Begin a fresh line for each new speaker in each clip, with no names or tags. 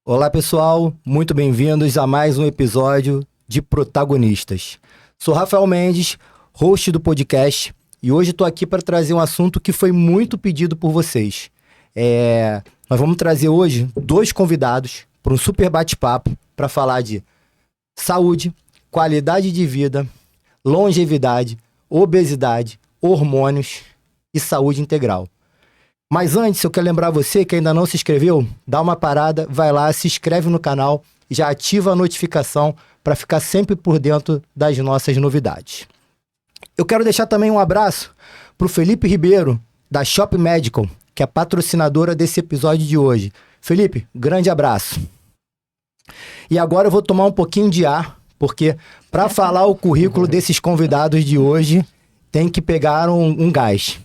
Olá, pessoal, muito bem-vindos a mais um episódio de Protagonistas. Sou Rafael Mendes, host do podcast, e hoje estou aqui para trazer um assunto que foi muito pedido por vocês. Nós vamos trazer hoje dois convidados para um super bate-papo para falar de saúde, qualidade de vida, longevidade, obesidade, hormônios e saúde integral. Mas antes, eu quero lembrar você que ainda não se inscreveu, dá uma parada, vai lá, se inscreve no canal e já ativa a notificação para ficar sempre por dentro das nossas novidades. Eu quero deixar também um abraço para o Felipe Ribeiro, da Shop Medical, que é patrocinadora desse episódio de hoje. Felipe, grande abraço. E agora eu vou tomar um pouquinho de ar, porque para falar o currículo desses convidados de hoje, tem que pegar um gás.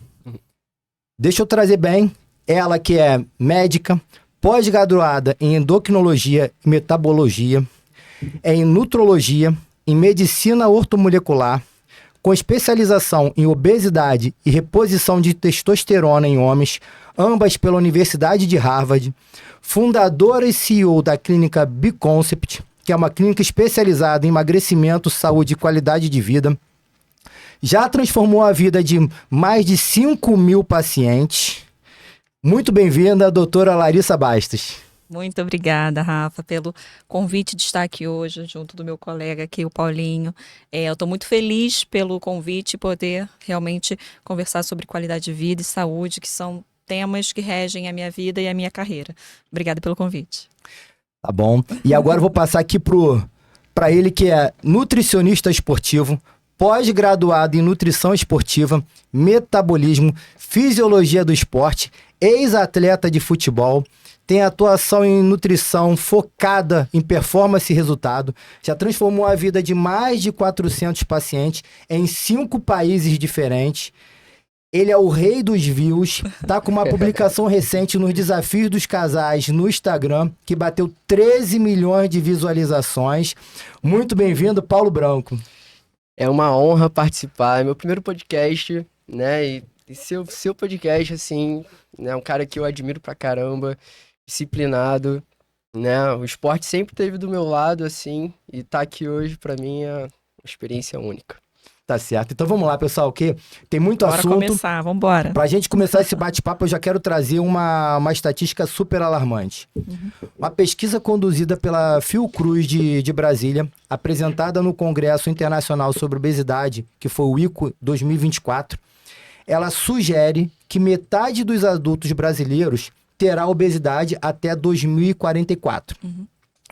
Deixa eu trazer bem ela que é médica, pós-graduada em endocrinologia e metabologia, em nutrologia, em medicina ortomolecular, com especialização em obesidade e reposição de testosterona em homens, ambas pela Universidade de Harvard, fundadora e CEO da clínica B-Concept, que é uma clínica especializada em emagrecimento, saúde e qualidade de vida. Já transformou a vida de mais de 5.000 pacientes. Muito bem-vinda, doutora Larissa Bastos.
Muito obrigada, Rafa, pelo convite de estar aqui hoje, junto do meu colega aqui, o Paulinho. Eu estou muito feliz pelo convite e poder realmente conversar sobre qualidade de vida e saúde, que são temas que regem a minha vida e a minha carreira. Obrigada pelo convite.
Tá bom. E agora eu vou passar aqui para ele que é nutricionista esportivo, pós-graduado em nutrição esportiva, metabolismo, fisiologia do esporte, ex-atleta de futebol, tem atuação em nutrição focada em performance e resultado, já transformou a vida de mais de 400 pacientes em 5 países diferentes. Ele é o rei dos views, tá com uma publicação recente nos Desafios dos Casais no Instagram, que bateu 13 milhões de visualizações. Muito bem-vindo, Paulo Branco.
É uma honra participar, é meu primeiro podcast, né? E seu podcast, assim, né? Um cara que eu admiro pra caramba, disciplinado, né? O esporte sempre esteve do meu lado, assim, e tá aqui hoje, pra mim, é uma experiência única.
Tá certo. Então vamos lá, pessoal, que tem muito
Bora
assunto.
começar, vamos embora.
Pra gente começar esse bate-papo, eu já quero trazer uma estatística super alarmante. Uma pesquisa conduzida pela Fiocruz de Brasília, apresentada no Congresso Internacional sobre Obesidade, que foi o ICO 2024, ela sugere que metade dos adultos brasileiros terá obesidade até 2044.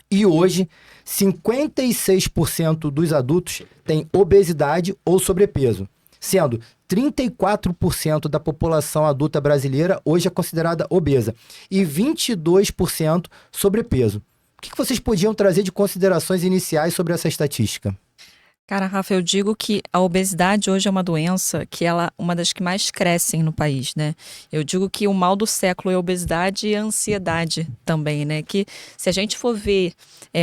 E hoje, 56% dos adultos têm obesidade ou sobrepeso, sendo 34% da população adulta brasileira hoje é considerada obesa e 22% sobrepeso. O que vocês podiam trazer de considerações iniciais sobre essa estatística?
Cara, Rafa, eu digo que a obesidade hoje é uma doença que ela é uma das que mais crescem no país, né? Eu digo que o mal do século é a obesidade e a ansiedade também, né? Que se a gente for ver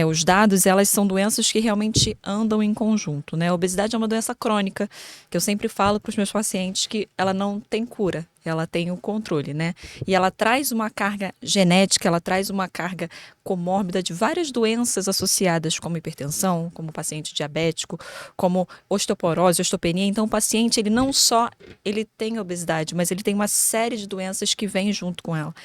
os dados, elas são doenças que realmente andam em conjunto, né? A obesidade é uma doença crônica, que eu sempre falo para os meus pacientes que ela não tem cura. Ela tem o controle, né? E ela traz uma carga genética, ela traz uma carga comórbida de várias doenças associadas, como hipertensão, como paciente diabético, como osteoporose, osteopenia. Então, o paciente, ele não só ele tem obesidade, mas ele tem uma série de doenças que vêm junto com ela.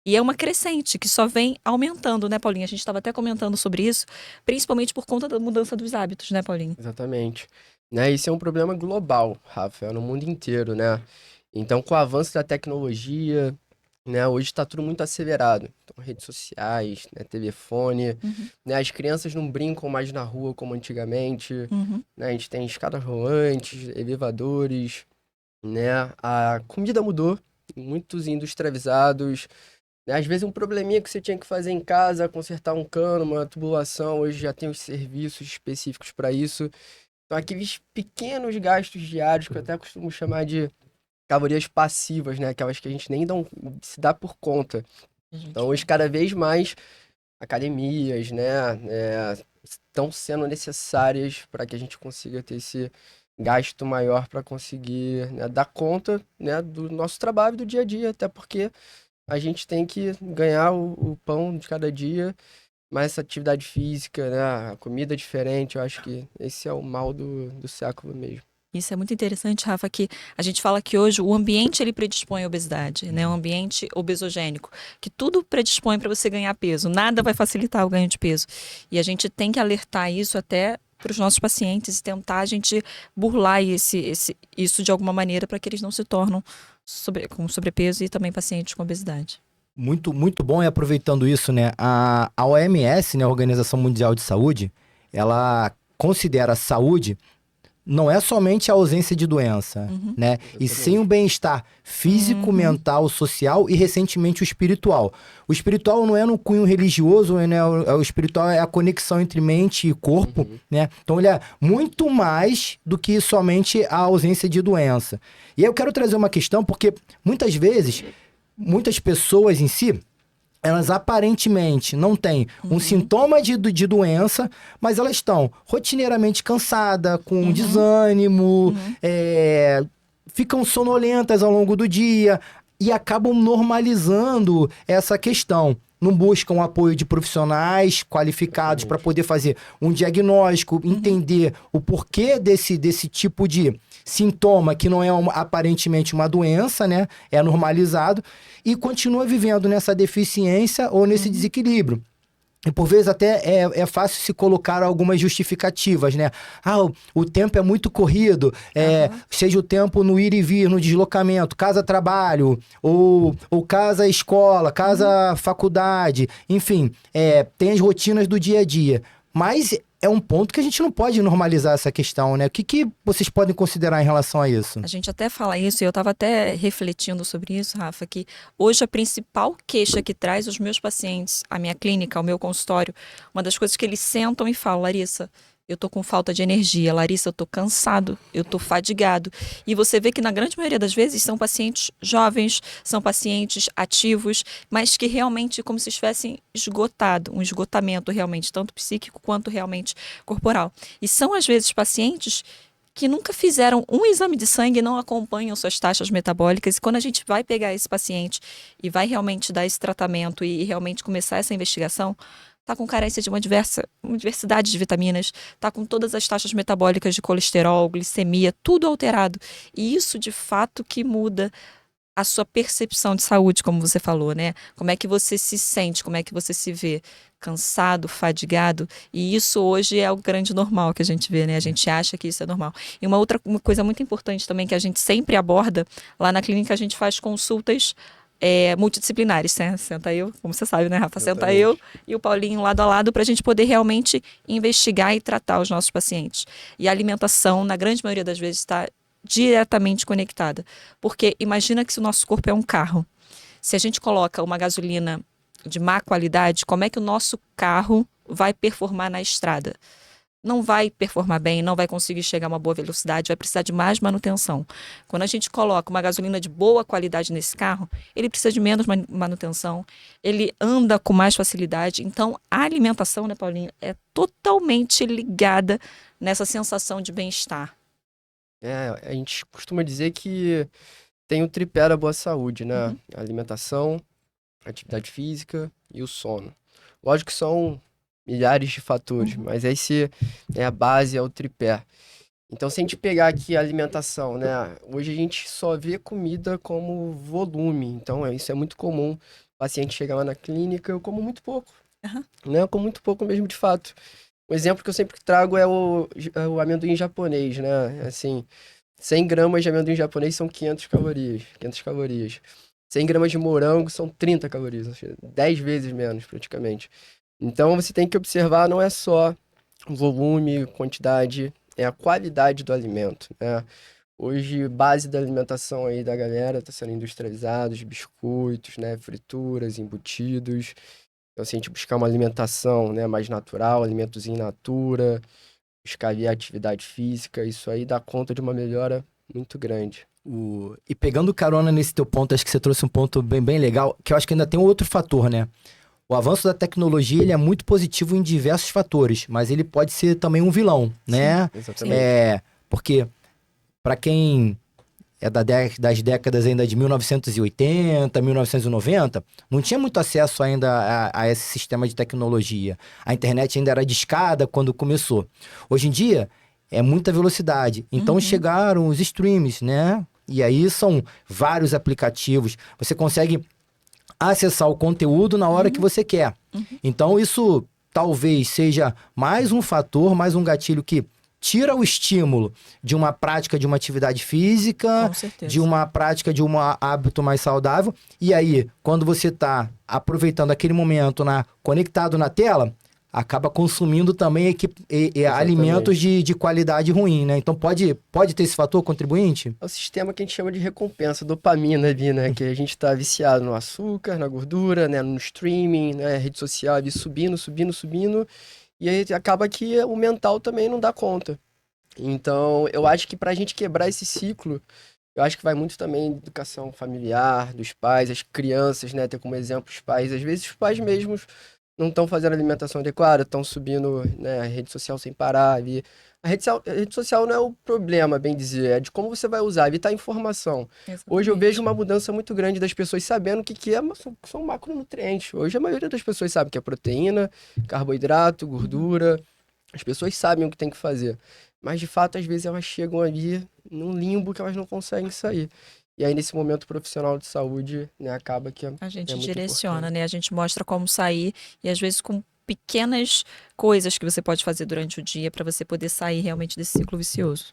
E é uma crescente, que só vem aumentando, né, Paulinha? A gente estava até comentando sobre isso, principalmente por conta da mudança dos hábitos, né, Paulinha?
Exatamente. Né? Isso é um problema global, Rafael, no mundo inteiro, né? Então, com o avanço da tecnologia, né, hoje está tudo muito acelerado. Então, redes sociais, né, telefone, né, as crianças não brincam mais na rua como antigamente, né, a gente tem escadas rolantes, elevadores, né, a comida mudou, muitos industrializados, né, às vezes um probleminha que você tinha que fazer em casa, consertar um cano, uma tubulação, hoje já tem os serviços específicos para isso. Então, aqueles pequenos gastos diários que eu até costumo chamar de calorias passivas, né? Aquelas que a gente nem se dá por conta. Então, hoje, cada vez mais, academias, né? Estão sendo necessárias para que a gente consiga ter esse gasto maior para conseguir, né, dar conta, né, do nosso trabalho do dia a dia. Até porque a gente tem que ganhar o pão de cada dia mais essa atividade física, né? A comida diferente, eu acho que esse é o mal do século mesmo.
Isso é muito interessante, Rafa, que a gente fala que hoje o ambiente ele predispõe à obesidade, né? Um ambiente obesogênico, que tudo predispõe para você ganhar peso, nada vai facilitar o ganho de peso. E a gente tem que alertar isso até para os nossos pacientes e tentar a gente burlar isso de alguma maneira para que eles não se tornem com sobrepeso e também pacientes com obesidade.
Muito, muito bom, e aproveitando isso, né? A OMS, né, a Organização Mundial de Saúde, ela considera a saúde não é somente a ausência de doença, né? E sim o bem-estar físico, mental, social e, recentemente, o espiritual. O espiritual não é no cunho religioso, né? O espiritual é a conexão entre mente e corpo, né? Então, ele é muito mais do que somente a ausência de doença. E aí eu quero trazer uma questão, porque muitas vezes, muitas pessoas em si, elas aparentemente não têm um sintoma de doença, mas elas estão rotineiramente cansadas, com desânimo, ficam sonolentas ao longo do dia e acabam normalizando essa questão. Não buscam apoio de profissionais qualificados para poder fazer um diagnóstico, entender o porquê desse tipo de sintoma, que não é aparentemente uma doença, né? É normalizado, e continua vivendo nessa deficiência ou nesse desequilíbrio. E por vezes até é fácil se colocar algumas justificativas, né? O tempo é muito corrido, seja o tempo no ir e vir, no deslocamento, casa-trabalho, ou casa-escola, casa-faculdade, enfim, tem as rotinas do dia a dia. Mas é um ponto que a gente não pode normalizar essa questão, né? O que vocês podem considerar em relação a isso?
A gente até fala isso, e eu estava até refletindo sobre isso, Rafa, que hoje a principal queixa que traz os meus pacientes, a minha clínica, ao meu consultório, uma das coisas que eles sentam e falam: Larissa, eu tô com falta de energia, Larissa, eu tô cansado, eu tô fadigado. E você vê que na grande maioria das vezes são pacientes jovens, são pacientes ativos, mas que realmente como se estivessem esgotado, um esgotamento realmente, tanto psíquico quanto realmente corporal. E são às vezes pacientes que nunca fizeram um exame de sangue e não acompanham suas taxas metabólicas. E quando a gente vai pegar esse paciente e vai realmente dar esse tratamento e realmente começar essa investigação, está com carência de uma diversidade de vitaminas, está com todas as taxas metabólicas de colesterol, glicemia, tudo alterado. E isso, de fato, que muda a sua percepção de saúde, como você falou, né? Como é que você se sente, como é que você se vê cansado, fadigado. E isso hoje é o grande normal que a gente vê, né? A gente acha que isso é normal. E uma coisa muito importante também que a gente sempre aborda, lá na clínica a gente faz consultas multidisciplinares, né? Senta eu, como você sabe, né, Rafa? Senta eu e o Paulinho lado a lado para a gente poder realmente investigar e tratar os nossos pacientes. E a alimentação, na grande maioria das vezes, está diretamente conectada. Porque imagina que se o nosso corpo é um carro, se a gente coloca uma gasolina de má qualidade, como é que o nosso carro vai performar na estrada? Não vai performar bem, não vai conseguir chegar a uma boa velocidade, vai precisar de mais manutenção. Quando a gente coloca uma gasolina de boa qualidade nesse carro, ele precisa de menos manutenção, ele anda com mais facilidade. Então, a alimentação, né, Paulinho, é totalmente ligada nessa sensação de bem-estar.
A gente costuma dizer que tem o tripé da boa saúde, né? A alimentação, a atividade física e o sono. Lógico que são milhares de fatores, mas esse é a base, é o tripé. Então, se a gente pegar aqui a alimentação, né? Hoje a gente só vê comida como volume. Então, isso é muito comum. O paciente chegar lá na clínica, eu como muito pouco. Né? Eu como muito pouco mesmo, de fato. Um exemplo que eu sempre trago é o amendoim japonês, né? Assim, 100 gramas de amendoim japonês são 500 calorias. 500 calorias. 100 gramas de morango são 30 calorias. 10 vezes menos, praticamente. Então, você tem que observar, não é só volume, quantidade, é a qualidade do alimento, né? Hoje, base da alimentação aí da galera está sendo industrializados, biscoitos, né? Frituras, embutidos. Então, se a gente buscar uma alimentação, né, mais natural, alimentos in natura, buscar ali a atividade física, isso aí dá conta de uma melhora muito grande.
E pegando carona nesse teu ponto, acho que você trouxe um ponto bem, bem legal, que eu acho que ainda tem um outro fator, né? O avanço da tecnologia, ele é muito positivo em diversos fatores, mas ele pode ser também um vilão, né?
Exatamente.
Porque, para quem das décadas ainda de 1980, 1990, não tinha muito acesso ainda a esse sistema de tecnologia. A internet ainda era discada quando começou. Hoje em dia, é muita velocidade. Então chegaram os streams, né? E aí são vários aplicativos. Você consegue acessar o conteúdo na hora que você quer. Então isso talvez seja mais um fator, mais um gatilho que tira o estímulo de uma prática de uma atividade física,
Com certeza.
de uma prática de um hábito mais saudável. E aí, quando você está aproveitando aquele momento conectado na tela, acaba consumindo também alimentos de qualidade ruim, né? Então pode ter esse fator contribuinte?
É o sistema que a gente chama de recompensa, dopamina ali, né? Que a gente tá viciado no açúcar, na gordura, né? No streaming, né? Rede social ali subindo. E aí acaba que o mental também não dá conta. Então, eu acho que pra gente quebrar esse ciclo, eu acho que vai muito também de educação familiar, dos pais, as crianças, né? Ter como exemplo os pais. Às vezes os pais mesmos não estão fazendo alimentação adequada, estão subindo, né, a rede social sem parar ali. A rede social não é o problema, bem dizer, é de como você vai usar, evitar informação. Hoje eu vejo uma mudança muito grande das pessoas sabendo o que são macronutrientes. Hoje a maioria das pessoas sabe que é proteína, carboidrato, gordura. As pessoas sabem o que tem que fazer. Mas de fato, às vezes elas chegam ali num limbo que elas não conseguem sair. E aí, nesse momento profissional de saúde, né, acaba que
A gente
é muito
direciona,
importante.
né? A gente mostra como sair e às vezes com pequenas coisas que você pode fazer durante o dia para você poder sair realmente desse ciclo vicioso.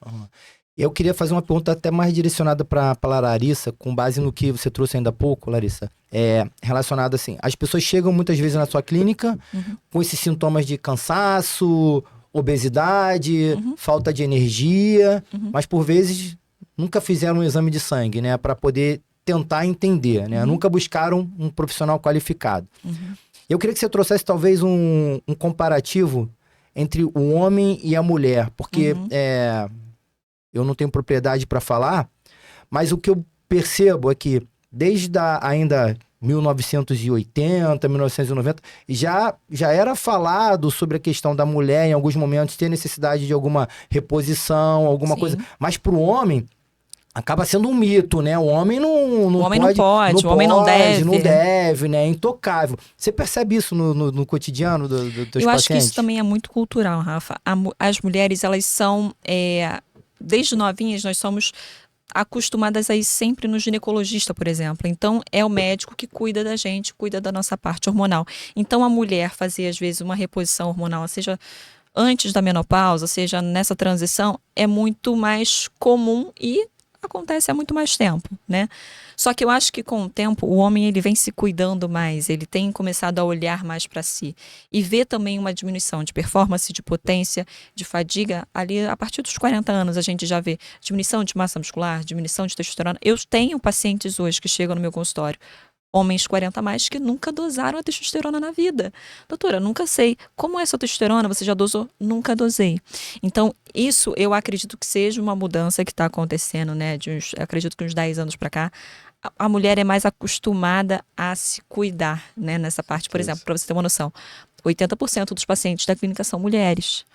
Eu queria fazer uma pergunta até mais direcionada para Larissa, com base no que você trouxe ainda há pouco, Larissa. Relacionado assim, as pessoas chegam muitas vezes na sua clínica com esses sintomas de cansaço, obesidade, falta de energia, mas por vezes nunca fizeram um exame de sangue, né, para poder tentar entender, né? Nunca buscaram um profissional qualificado. Eu queria que você trouxesse talvez um comparativo entre o homem e a mulher, porque eu não tenho propriedade para falar, mas o que eu percebo é que desde ainda 1980, 1990, já era falado sobre a questão da mulher em alguns momentos ter necessidade de alguma reposição, alguma
Sim.
coisa. Mas para o homem, acaba sendo um mito, né? O homem não
O homem não
pode,
pode, o homem não deve.
não deve, né? É intocável. Você percebe isso no cotidiano dos teus pacientes?
Eu acho que isso também é muito cultural, Rafa. As mulheres, elas são, desde novinhas, nós somos acostumadas a ir sempre no ginecologista, por exemplo. Então, é o médico que cuida da gente, cuida da nossa parte hormonal. Então, a mulher fazer, às vezes, uma reposição hormonal, seja antes da menopausa, seja nessa transição, é muito mais comum e acontece há muito mais tempo, né? Só que eu acho que com o tempo o homem ele vem se cuidando mais, ele tem começado a olhar mais para si e ver também uma diminuição de performance, de potência, de fadiga. Ali a partir dos 40 anos a gente já vê diminuição de massa muscular, diminuição de testosterona. Eu tenho pacientes hoje que chegam no meu consultório, homens 40 a mais, que nunca dosaram a testosterona na vida. Doutora, nunca sei. Como é essa testosterona? Você já dosou? Nunca dosei. Então, isso eu acredito que seja uma mudança que está acontecendo, né? Acredito que uns 10 anos para cá, a mulher é mais acostumada a se cuidar, né? Nessa parte, por exemplo, para você ter uma noção, 80% dos pacientes da clínica são mulheres.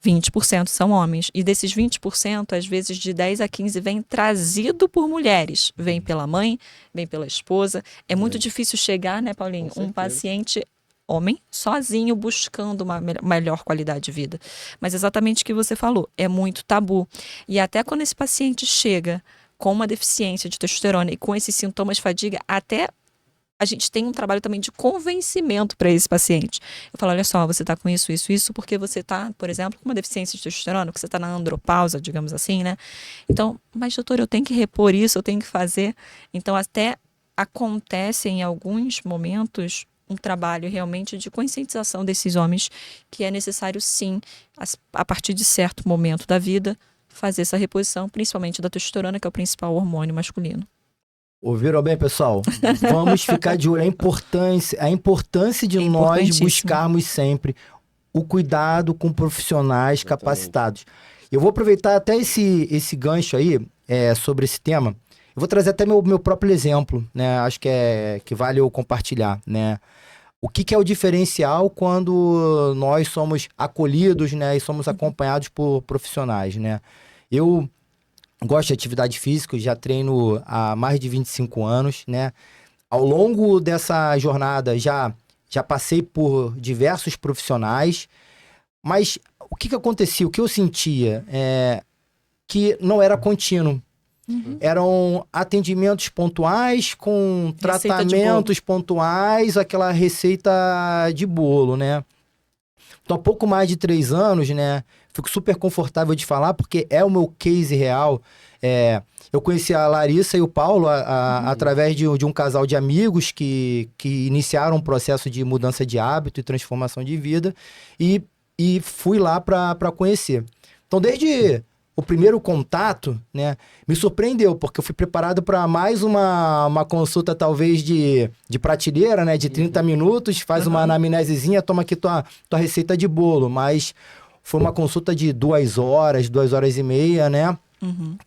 20% são homens. E desses 20%, às vezes de 10 a 15 vem trazido por mulheres. Vem pela mãe, vem pela esposa. É muito difícil chegar, né, Paulinho? Um paciente homem sozinho buscando uma melhor qualidade de vida. Mas exatamente o que você falou, é muito tabu. E até quando esse paciente chega com uma deficiência de testosterona e com esses sintomas de fadiga, até a gente tem um trabalho também de convencimento para esse paciente. Eu falo, olha só, você está com isso, porque você está, por exemplo, com uma deficiência de testosterona, porque você está na andropausa, digamos assim, né? Então, mas doutor, eu tenho que repor isso, eu tenho que fazer. Então, até acontece em alguns momentos um trabalho realmente de conscientização desses homens que é necessário, sim, a partir de certo momento da vida, fazer essa reposição, principalmente da testosterona, que é o principal hormônio masculino.
Ouviram bem, pessoal? Vamos ficar de olho. A importância de nós buscarmos sempre o cuidado com profissionais capacitados. Eu vou aproveitar até esse gancho aí, sobre esse tema. Eu vou trazer até meu próprio exemplo, né? Acho que vale eu compartilhar, né? O que é o diferencial quando nós somos acolhidos, né? E somos acompanhados por profissionais, né? Eu gosto de atividade física, eu já treino há mais de 25 anos, né? Ao longo dessa jornada já passei por diversos profissionais, mas o que acontecia? O que eu sentia é que não era contínuo. Eram atendimentos pontuais com tratamentos pontuais, aquela receita de bolo, né? Então, há pouco mais de 3 anos, né? Fico super confortável de falar, porque é o meu case real. Eu conheci a Larissa e o Paulo através de um casal de amigos que iniciaram um processo de mudança de hábito e transformação de vida, e fui lá para conhecer. Então, desde o primeiro contato, né, me surpreendeu, porque eu fui preparado para mais uma consulta, talvez, de prateleira, né, de 30 minutos, faz uma anamnesezinha, toma aqui tua receita de bolo. Mas foi uma consulta de 2 horas, 2 horas e meia, né?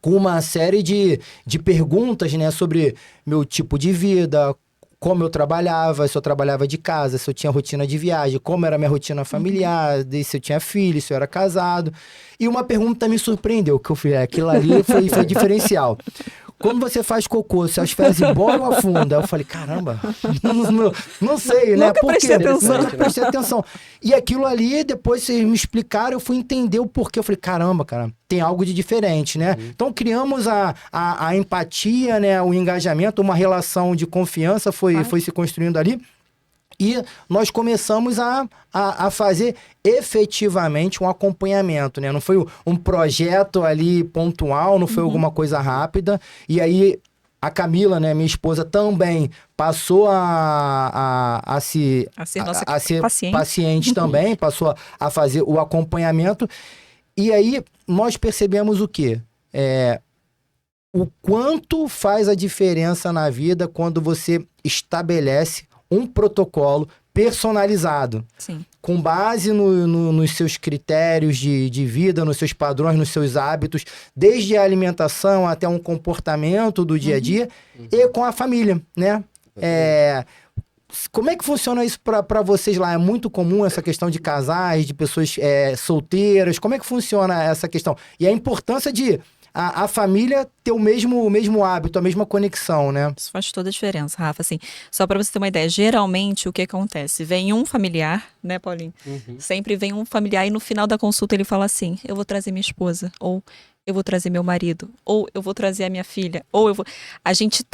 Com uma série de perguntas, né, sobre meu tipo de vida, como eu trabalhava, se eu trabalhava de casa, se eu tinha rotina de viagem, como era a minha rotina familiar, se eu tinha filho, se eu era casado. E uma pergunta me surpreendeu, que eu fiz, aquilo ali foi diferencial. Quando você faz cocô, se as fezes bolam ou afunda? Eu falei, caramba, não sei, né?
Nunca prestei atenção.
Nunca prestei atenção. E aquilo ali, depois vocês me explicaram, eu fui entender o porquê. Eu falei, caramba, cara, tem algo de diferente, né? Então, criamos a empatia, né? O engajamento, uma relação de confiança foi se construindo ali. E nós começamos a fazer efetivamente um acompanhamento, né? Não foi um projeto ali pontual, não foi alguma coisa rápida. E aí a Camila, né, minha esposa, também passou a ser paciente também, passou a fazer o acompanhamento. E aí nós percebemos o quê? O quanto faz a diferença na vida quando você estabelece um protocolo personalizado.
Sim.
Com base nos seus critérios de vida, nos seus padrões, nos seus hábitos, desde a alimentação até um comportamento do dia a dia, e com a família, né? Como é que funciona isso para vocês lá? É muito comum essa questão de casais, de pessoas solteiras? Como é que funciona essa questão? E a importância de a família ter o mesmo hábito, a mesma conexão, né?
Isso faz toda a diferença, Rafa. Assim, só para você ter uma ideia, geralmente o que acontece? Vem um familiar, né, Paulinho? Sempre vem um familiar e no final da consulta ele fala assim, eu vou trazer minha esposa, ou eu vou trazer meu marido, ou eu vou trazer a minha filha, ou eu vou... A gente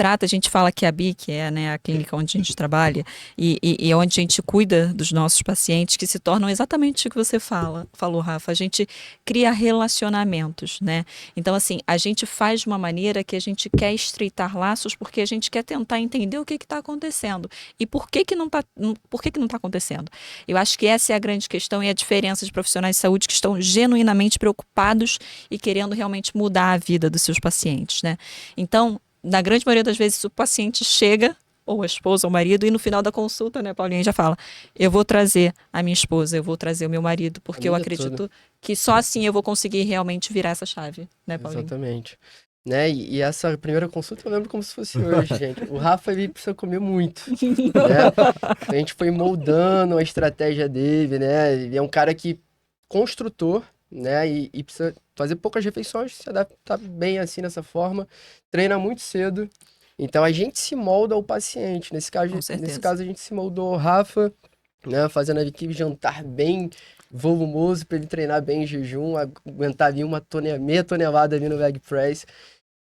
fala que a BI, que é, né, a clínica onde a gente trabalha, e é onde a gente cuida dos nossos pacientes, que se tornam exatamente o que você falou, Rafa. A gente cria relacionamentos, né? Então, assim, a gente faz de uma maneira que a gente quer estreitar laços, porque a gente quer tentar entender o que está acontecendo. E por que não está acontecendo? Eu acho que essa é a grande questão e a diferença de profissionais de saúde que estão genuinamente preocupados e querendo realmente mudar a vida dos seus pacientes, né? Então, na grande maioria das vezes, o paciente chega, ou a esposa, ou o marido, e no final da consulta, né, Paulinha já fala, eu vou trazer a minha esposa, eu vou trazer o meu marido, porque eu acredito que só assim eu vou conseguir realmente virar essa chave, né, Paulinha?
Exatamente. Né? E essa primeira consulta eu lembro como se fosse hoje, gente. O Rafa, ele precisa comer muito, né? A gente foi moldando a estratégia dele, né? Ele é um cara que construtor, né? E precisa fazer poucas refeições, se adaptar bem assim dessa forma, treina muito cedo. Então a gente se molda ao paciente. Nesse caso a gente se moldou ao Rafa, né? Fazendo a equipe jantar bem volumoso para ele treinar bem em jejum, aguentar ali meia tonelada ali no leg press.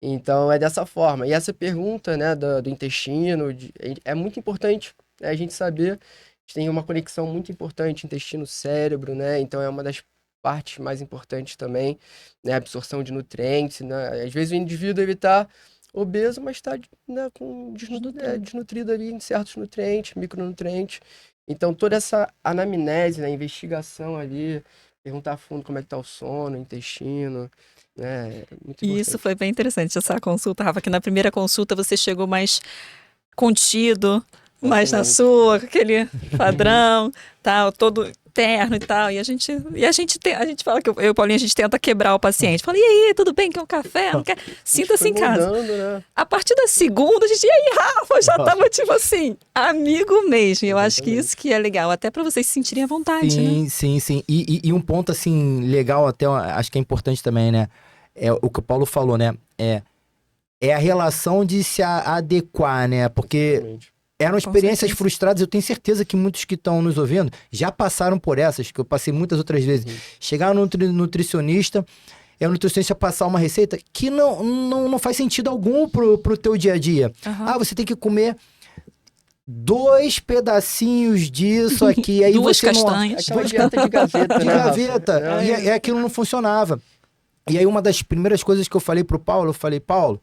Então é dessa forma. E essa pergunta, né, do intestino é muito importante, né, a gente saber. A gente tem uma conexão muito importante intestino-cérebro, né? Então é uma das partes mais importantes também, né? A absorção de nutrientes, né? Às vezes o indivíduo ele tá obeso, mas está, né, desnutrido ali em certos nutrientes, micronutrientes. Então toda essa anamnese, né, investigação ali, perguntar a fundo como é que tá o sono, o intestino, né? Muito
E isso foi bem interessante, essa consulta, Rafa, que na primeira consulta você chegou mais contido, mais na sua, com aquele padrão, tal, todo terno e tal, e a gente fala que eu e o Paulinho, a gente tenta quebrar o paciente. Fala, e aí, tudo bem? Quer um café? Não quer? Sinta-se em casa.
Né?
A partir da segunda, a gente, e aí, Rafa, já tava tipo assim, amigo mesmo. E eu acho que isso que é legal, até para vocês se sentirem à vontade,
sim,
né?
Sim. E um ponto, assim, legal até, acho que é importante também, né? é o que o Paulo falou, né? É a relação de se adequar, né? Porque
Realmente.
eram
Com
experiências
certeza.
frustradas. Eu tenho certeza que muitos que estão nos ouvindo já passaram por essas, que eu passei muitas outras vezes. Chegar no nutricionista, e o nutricionista passar uma receita que não faz sentido algum pro teu dia a dia.
Aham.
Ah, você tem que comer 2 pedacinhos disso aqui. Aí
Duas
você não...
castanhas.
Aquela dieta de gaveta,
De
né, Rafa?
gaveta.
É.
E aquilo não funcionava. E aí, uma das primeiras coisas que eu falei pro Paulo, eu falei, Paulo,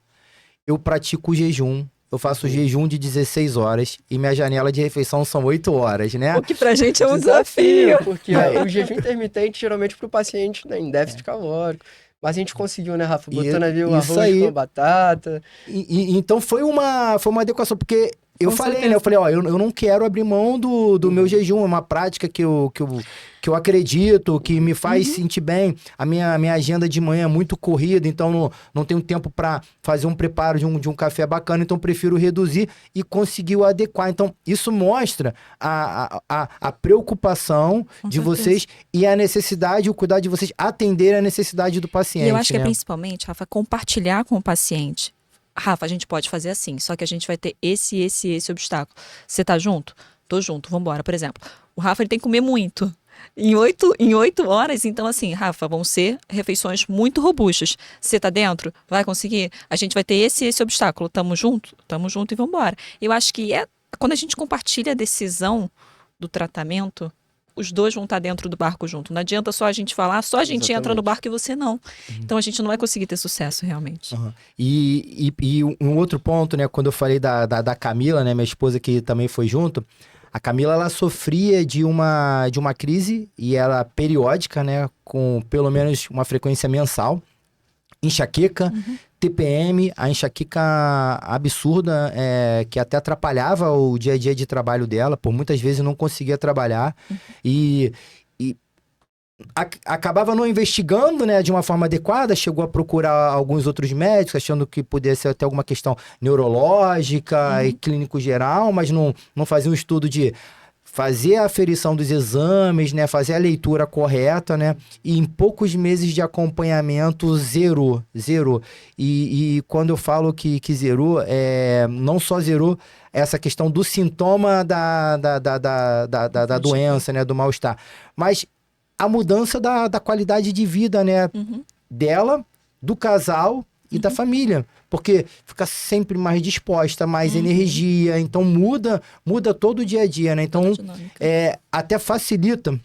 eu pratico o jejum. Eu faço jejum de 16 horas e minha janela de refeição são 8 horas, né?
O que pra gente é um desafio.
Porque o jejum intermitente, geralmente, pro paciente, né, em déficit calórico. Mas a gente conseguiu, né, Rafa? Botando ali o
isso
arroz
aí.
com a batata.
Então foi uma adequação, porque eu
Com
falei,
certeza.
né? Eu falei, ó, eu não quero abrir mão do meu jejum, é uma prática que eu acredito, que me faz sentir bem. A minha agenda de manhã é muito corrida, então não tenho tempo para fazer um preparo de um café bacana, então prefiro reduzir e conseguir adequar. Então, isso mostra a preocupação
Com
de
certeza.
vocês e a necessidade, o cuidado de vocês atender a necessidade do paciente.
E eu acho que é
né?
principalmente, Rafa, compartilhar com o paciente. Rafa, a gente pode fazer assim, só que a gente vai ter esse obstáculo. Você tá junto? Tô junto, vambora. Por exemplo, o Rafa ele tem que comer muito. Em 8 horas, então assim, Rafa, vão ser refeições muito robustas. Você tá dentro? Vai conseguir? A gente vai ter esse obstáculo. Tamo junto? Tamo junto e vambora. Eu acho que quando a gente compartilha a decisão do tratamento, os dois vão estar dentro do barco junto. Não adianta só a gente falar, só a gente entra no
Exatamente.
barco e você não. Então a gente não vai conseguir ter sucesso realmente.
Uhum. E um outro ponto, né, quando eu falei da Camila, né, minha esposa que também foi junto, a Camila, ela sofria de uma crise, e ela periódica, né, com pelo menos uma frequência mensal, enxaqueca, TPM, a enxaqueca absurda, que até atrapalhava o dia a dia de trabalho dela, por muitas vezes não conseguia trabalhar, e acabava não investigando, né, de uma forma adequada, chegou a procurar alguns outros médicos, achando que pudesse ser até alguma questão neurológica e clínico geral, mas não fazia um estudo de fazer a aferição dos exames, né, fazer a leitura correta, né, e em poucos meses de acompanhamento zerou. E quando eu falo que zerou, não só zerou essa questão do sintoma da doença, né, do mal-estar, mas a mudança da qualidade de vida, né? Dela, do casal e da família. Porque fica sempre mais disposta, mais energia. Então muda todo o dia a dia, né? Então
Dinâmica.
até facilita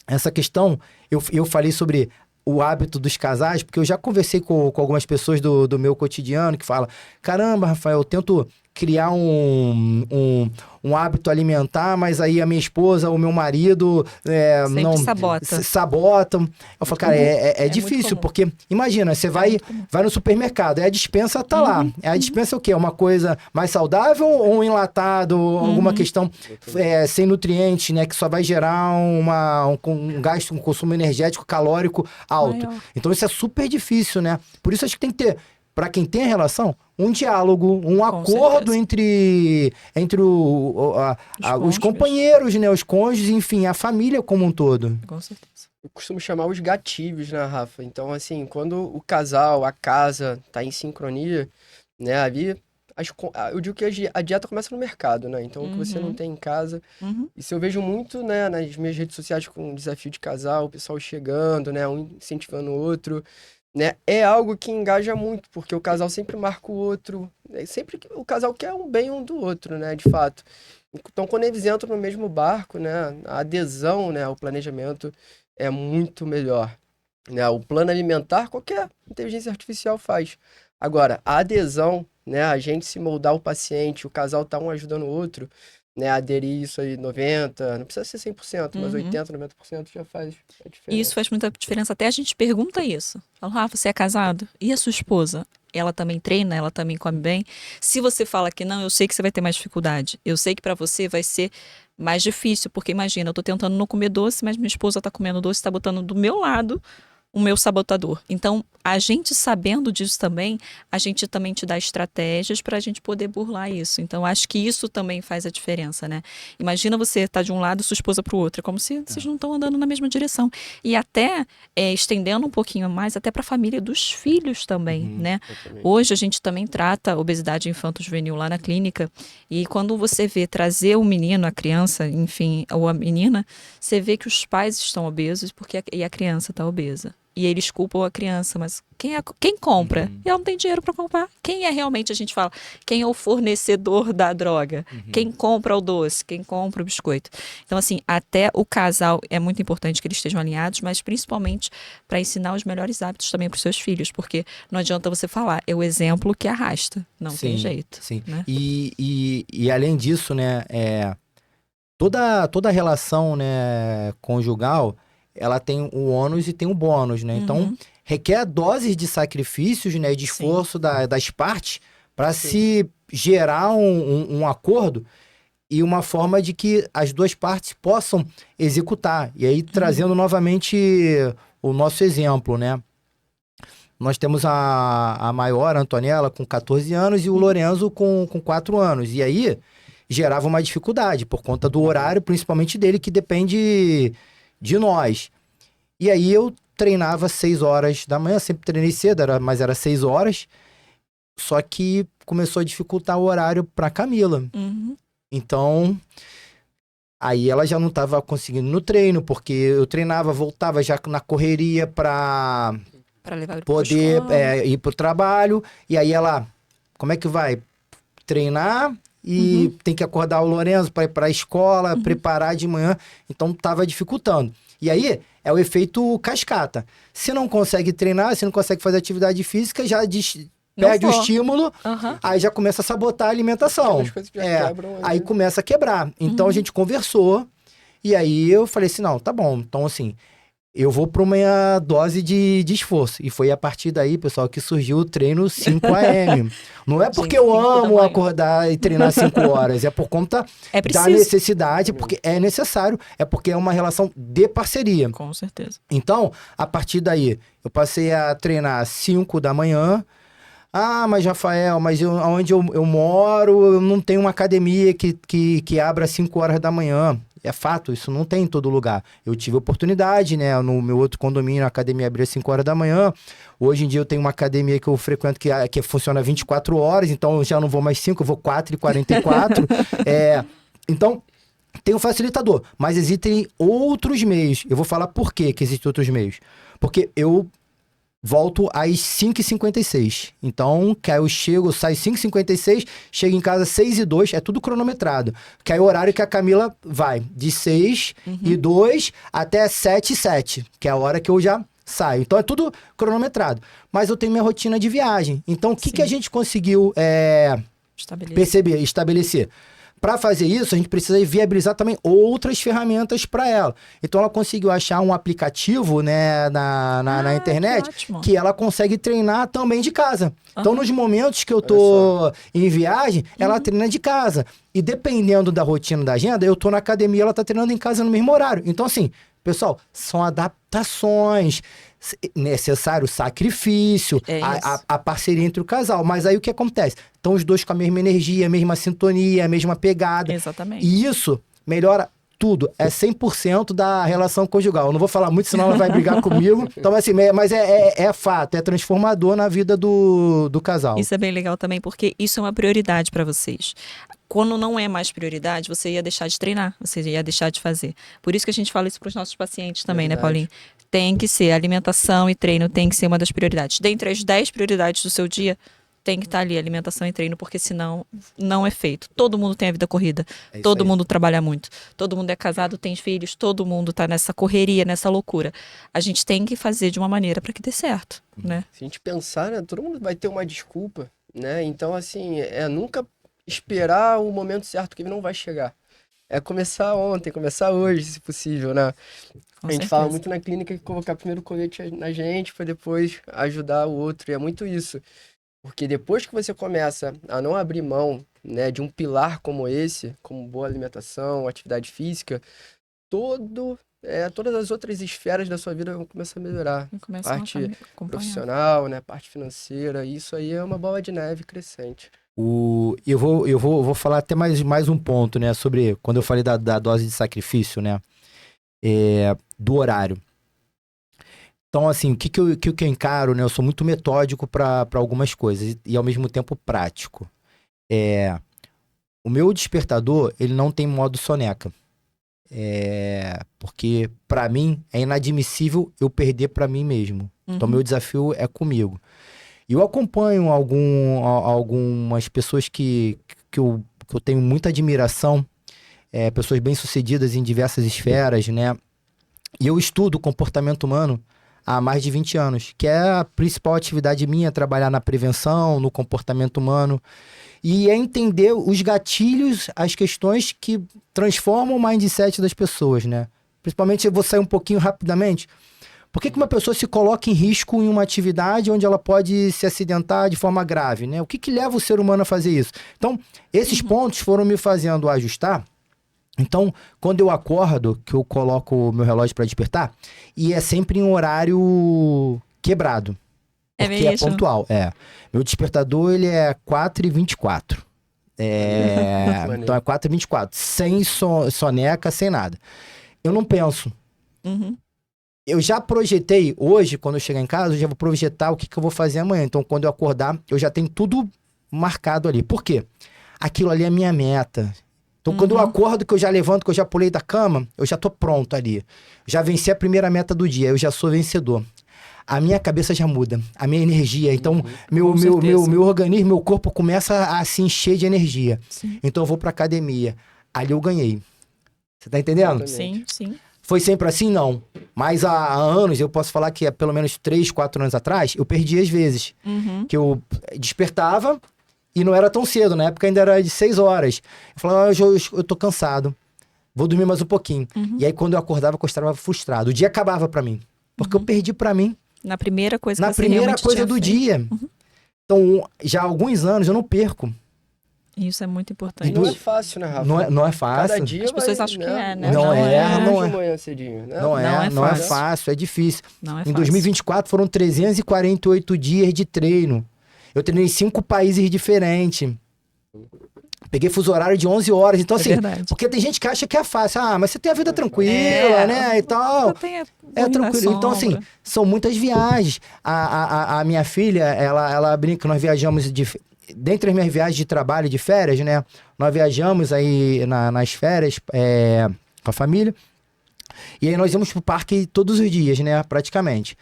essa questão. Eu falei sobre o hábito dos casais, porque eu já conversei com algumas pessoas do meu cotidiano que falam: caramba, Rafael, eu tento criar um hábito alimentar, mas aí a minha esposa, o meu marido
Sempre
não
sabota.
sabotam. Eu falo, cara, é
muito
difícil,
comum.
porque imagina, você vai no supermercado, a dispensa tá lá. A dispensa é o quê? Uma coisa mais saudável ou um enlatado, alguma questão sem nutrientes, né? Que só vai gerar um gasto, um consumo energético calórico alto.
Maior.
Então isso é super difícil, né? Por isso acho que tem que ter, para quem tem a relação, um diálogo, um acordo
certeza.
entre os
cônjuges.
companheiros, né? Os cônjuges, enfim, a família como um todo.
Com certeza.
Eu costumo chamar os gatilhos, né, Rafa? Então, assim, quando o casal, a casa tá em sincronia, né, ali, eu digo que a dieta começa no mercado, né? Então, o que você não tem em casa. Isso eu vejo muito, né, nas minhas redes sociais com o desafio de casal, o pessoal chegando, né, um incentivando o outro, né? É algo que engaja muito, porque o casal sempre marca o outro, né? Sempre que o casal quer um bem um do outro, né, de fato. Então, quando eles entram no mesmo barco, né, a adesão, né, ao planejamento é muito melhor, né? O plano alimentar, qualquer inteligência artificial faz. Agora, a adesão, né, a gente se moldar o paciente, o casal tá um ajudando o outro, né, aderir isso aí 90%, não precisa ser 100%, mas 80%, 90% já faz a diferença.
E isso faz muita diferença. Até a gente pergunta isso. Fala, Rafa, você é casado? E a sua esposa? Ela também treina? Ela também come bem? Se você fala que não, eu sei que você vai ter mais dificuldade. Eu sei que pra você vai ser mais difícil, porque imagina, eu tô tentando não comer doce, mas minha esposa tá comendo doce, tá botando do meu lado o meu sabotador. Então, a gente sabendo disso também, a gente também te dá estratégias para a gente poder burlar isso. Então, acho que isso também faz a diferença, né? Imagina você estar de um lado e sua esposa para o outro. É como se vocês não estão andando na mesma direção. E até, estendendo um pouquinho mais, até para a família dos filhos também, né?
Exatamente.
Hoje a gente também trata obesidade infanto-juvenil lá na clínica. E quando você vê trazer o menino, a criança, enfim, ou a menina, você vê que os pais estão obesos e a criança está obesa. E eles culpam a criança, mas quem compra? Ela não tem dinheiro para comprar. Quem é realmente, a gente fala, quem é o fornecedor da droga? Quem compra o doce? Quem compra o biscoito? Então, assim, até o casal é muito importante que eles estejam alinhados, mas principalmente para ensinar os melhores hábitos também para os seus filhos, porque não adianta você falar, é o exemplo que arrasta. Não tem jeito.
Sim.
Né?
E além disso, né, toda relação, né, conjugal, ela tem o ônus e tem o bônus, né? Então, requer doses de sacrifícios, né, de esforço das partes para se gerar um acordo e uma forma de que as duas partes possam executar. E aí, trazendo novamente o nosso exemplo, né? Nós temos a maior, a Antonella, com 14 anos e o Lorenzo com 4 anos. E aí, gerava uma dificuldade por conta do horário, principalmente dele, que depende de nós. E aí eu treinava 6 horas da manhã, sempre treinei cedo, mas era 6 horas. Só que começou a dificultar o horário para Camila. Então, aí ela já não estava conseguindo no treino, porque eu treinava, voltava já na correria para
levar ele
poder ir pro trabalho. E aí ela, como é que vai? Treinar e tem que acordar o Lorenzo para ir para a escola, preparar de manhã. Então tava dificultando. E aí é o efeito cascata. Se não consegue treinar, se não consegue fazer atividade física, já perde o estímulo, aí já começa a sabotar a alimentação.
As coisas já quebram,
aí começa a quebrar. Então a gente conversou e aí eu falei assim, não, tá bom. Então assim, eu vou para uma dose de esforço. E foi a partir daí, pessoal, que surgiu o treino 5 AM. Não é porque eu amo acordar e treinar 5 horas, é por conta da necessidade, porque é necessário, é porque é uma relação de parceria.
Com certeza.
Então, a partir daí, eu passei a treinar 5 da manhã. Ah, mas Rafael, mas onde eu moro, eu não tenho uma academia que abra às 5 horas da manhã. É fato, isso não tem em todo lugar. Eu tive oportunidade, né? No meu outro condomínio, a academia abria às 5 horas da manhã. Hoje em dia eu tenho uma academia que eu frequento que funciona 24 horas, então eu já não vou mais 5, eu vou 4h44. Então, tem um facilitador, mas existem outros meios. Eu vou falar por que existem outros meios. Porque eu volto às 5h56. Então, que aí eu saio 5h56, chego em casa 6h02, é tudo cronometrado. Que aí é o horário que a Camila vai, de 6h02 até 7h07, que é a hora que eu já saio. Então, é tudo cronometrado. Mas eu tenho minha rotina de viagem. Então, o que a gente conseguiu estabelecer? Para fazer isso, a gente precisa viabilizar também outras ferramentas para ela. Então, ela conseguiu achar um aplicativo, né, na internet que ela consegue treinar também de casa. Então, nos momentos que eu tô em viagem, ela treina de casa. E dependendo da rotina da agenda, eu tô na academia, ela tá treinando em casa no mesmo horário. Então, assim, pessoal, são adaptações, necessário sacrifício, a parceria entre o casal. Mas aí o que acontece? Estão os dois com a mesma energia, a mesma sintonia, a mesma pegada.
Exatamente.
E isso melhora tudo. É 100% da relação conjugal. Eu não vou falar muito, senão ela vai brigar comigo. Então, assim, mas é fato, é transformador na vida do casal.
Isso é bem legal também, porque isso é uma prioridade para vocês. Quando não é mais prioridade, você ia deixar de treinar, você ia deixar de fazer. Por isso que a gente fala isso para os nossos pacientes também, né, Paulinho? Tem que ser, alimentação e treino tem que ser uma das prioridades. Dentre as 10 prioridades do seu dia, tem que estar ali, alimentação e treino, porque senão não é feito. Todo mundo tem a vida corrida, todo mundo trabalha muito, todo mundo é casado, tem filhos, todo mundo tá nessa correria, nessa loucura. A gente tem que fazer de uma maneira para que dê certo, né?
Se a gente pensar, né, todo mundo vai ter uma desculpa, né? Então, assim, nunca esperar o momento certo que ele não vai chegar. É começar ontem, começar hoje, se possível, né? A gente fala muito na clínica que colocar primeiro o colete na gente para depois ajudar o outro. E é muito isso. Porque depois que você começa a não abrir mão, né, de um pilar como esse, como boa alimentação, atividade física, todas as outras esferas da sua vida vão começar a melhorar.
Começam a
Parte
acompanhar.
profissional, né? Parte financeira. Isso aí é uma bola de neve crescente.
Eu vou falar até mais um ponto, né? Sobre quando eu falei da dose de sacrifício, né? Do horário. Então, assim, o que eu encaro, né? Eu sou muito metódico para algumas coisas e ao mesmo tempo prático. O meu despertador, ele não tem modo soneca. Porque, para mim, é inadmissível eu perder para mim mesmo. Então, meu desafio é comigo. E eu acompanho algumas pessoas que eu tenho muita admiração, pessoas bem-sucedidas em diversas esferas, né? E eu estudo o comportamento humano há mais de 20 anos, que é a principal atividade minha, trabalhar na prevenção, no comportamento humano, e é entender os gatilhos, as questões que transformam o mindset das pessoas, né? Principalmente, eu vou sair um pouquinho rapidamente. Por que uma pessoa se coloca em risco em uma atividade onde ela pode se acidentar de forma grave, né? O que leva o ser humano a fazer isso? Então, esses pontos foram me fazendo ajustar. Então, quando eu acordo, que eu coloco o meu relógio para despertar, e é sempre em horário quebrado. Porque é pontual. Meu despertador, ele é 4h24. Então, é 4h24. Sem soneca, sem nada. Eu não penso. Eu já projetei, hoje, quando eu chegar em casa, eu já vou projetar o que eu vou fazer amanhã. Então, quando eu acordar, eu já tenho tudo marcado ali. Por quê? Aquilo ali é a minha meta. Então, quando eu acordo, que eu já levanto, que eu já pulei da cama, eu já tô pronto ali. Já venci a primeira meta do dia, eu já sou vencedor. A minha cabeça já muda, a minha energia. Então, meu organismo, meu corpo começa a se encher de energia.
Sim.
Então, eu vou pra academia. Ali eu ganhei. Você tá entendendo?
Sim, sim.
Foi sempre assim? Não. Mas há anos, eu posso falar que há pelo menos 3, 4 anos atrás, eu perdi às vezes. Que eu despertava e não era tão cedo. Na época ainda era de 6 horas. Eu falava, eu tô cansado. Vou dormir mais um pouquinho. E aí, quando eu acordava, eu estava frustrado. O dia acabava pra mim. Porque eu perdi pra mim.
Na primeira coisa
Na
que você
primeira
realmente
coisa
tinha
do
feito.
dia. Então, já há alguns anos eu não perco.
Isso é muito
E
importante.
não é fácil, né, Rafa?
Não é fácil.
Cada dia
As pessoas
vai,
acham que é, né?
Não é.
De manhã cedinho, né?
Não é fácil, é difícil.
Não é
Em
fácil.
2024 foram 348 dias de treino. Eu treinei em 5 países diferentes. Peguei fuso horário de 11 horas. Então, assim,
verdade.
porque tem gente que acha que é fácil. Ah, mas você tem a vida tranquila, né? E tal. É tranquilo. Então, assim, são muitas viagens. A minha filha, ela brinca, nós viajamos dentre as minhas viagens de trabalho, de férias, né? Nós viajamos aí nas férias com a família. E aí nós íamos pro parque todos os dias, né? Praticamente.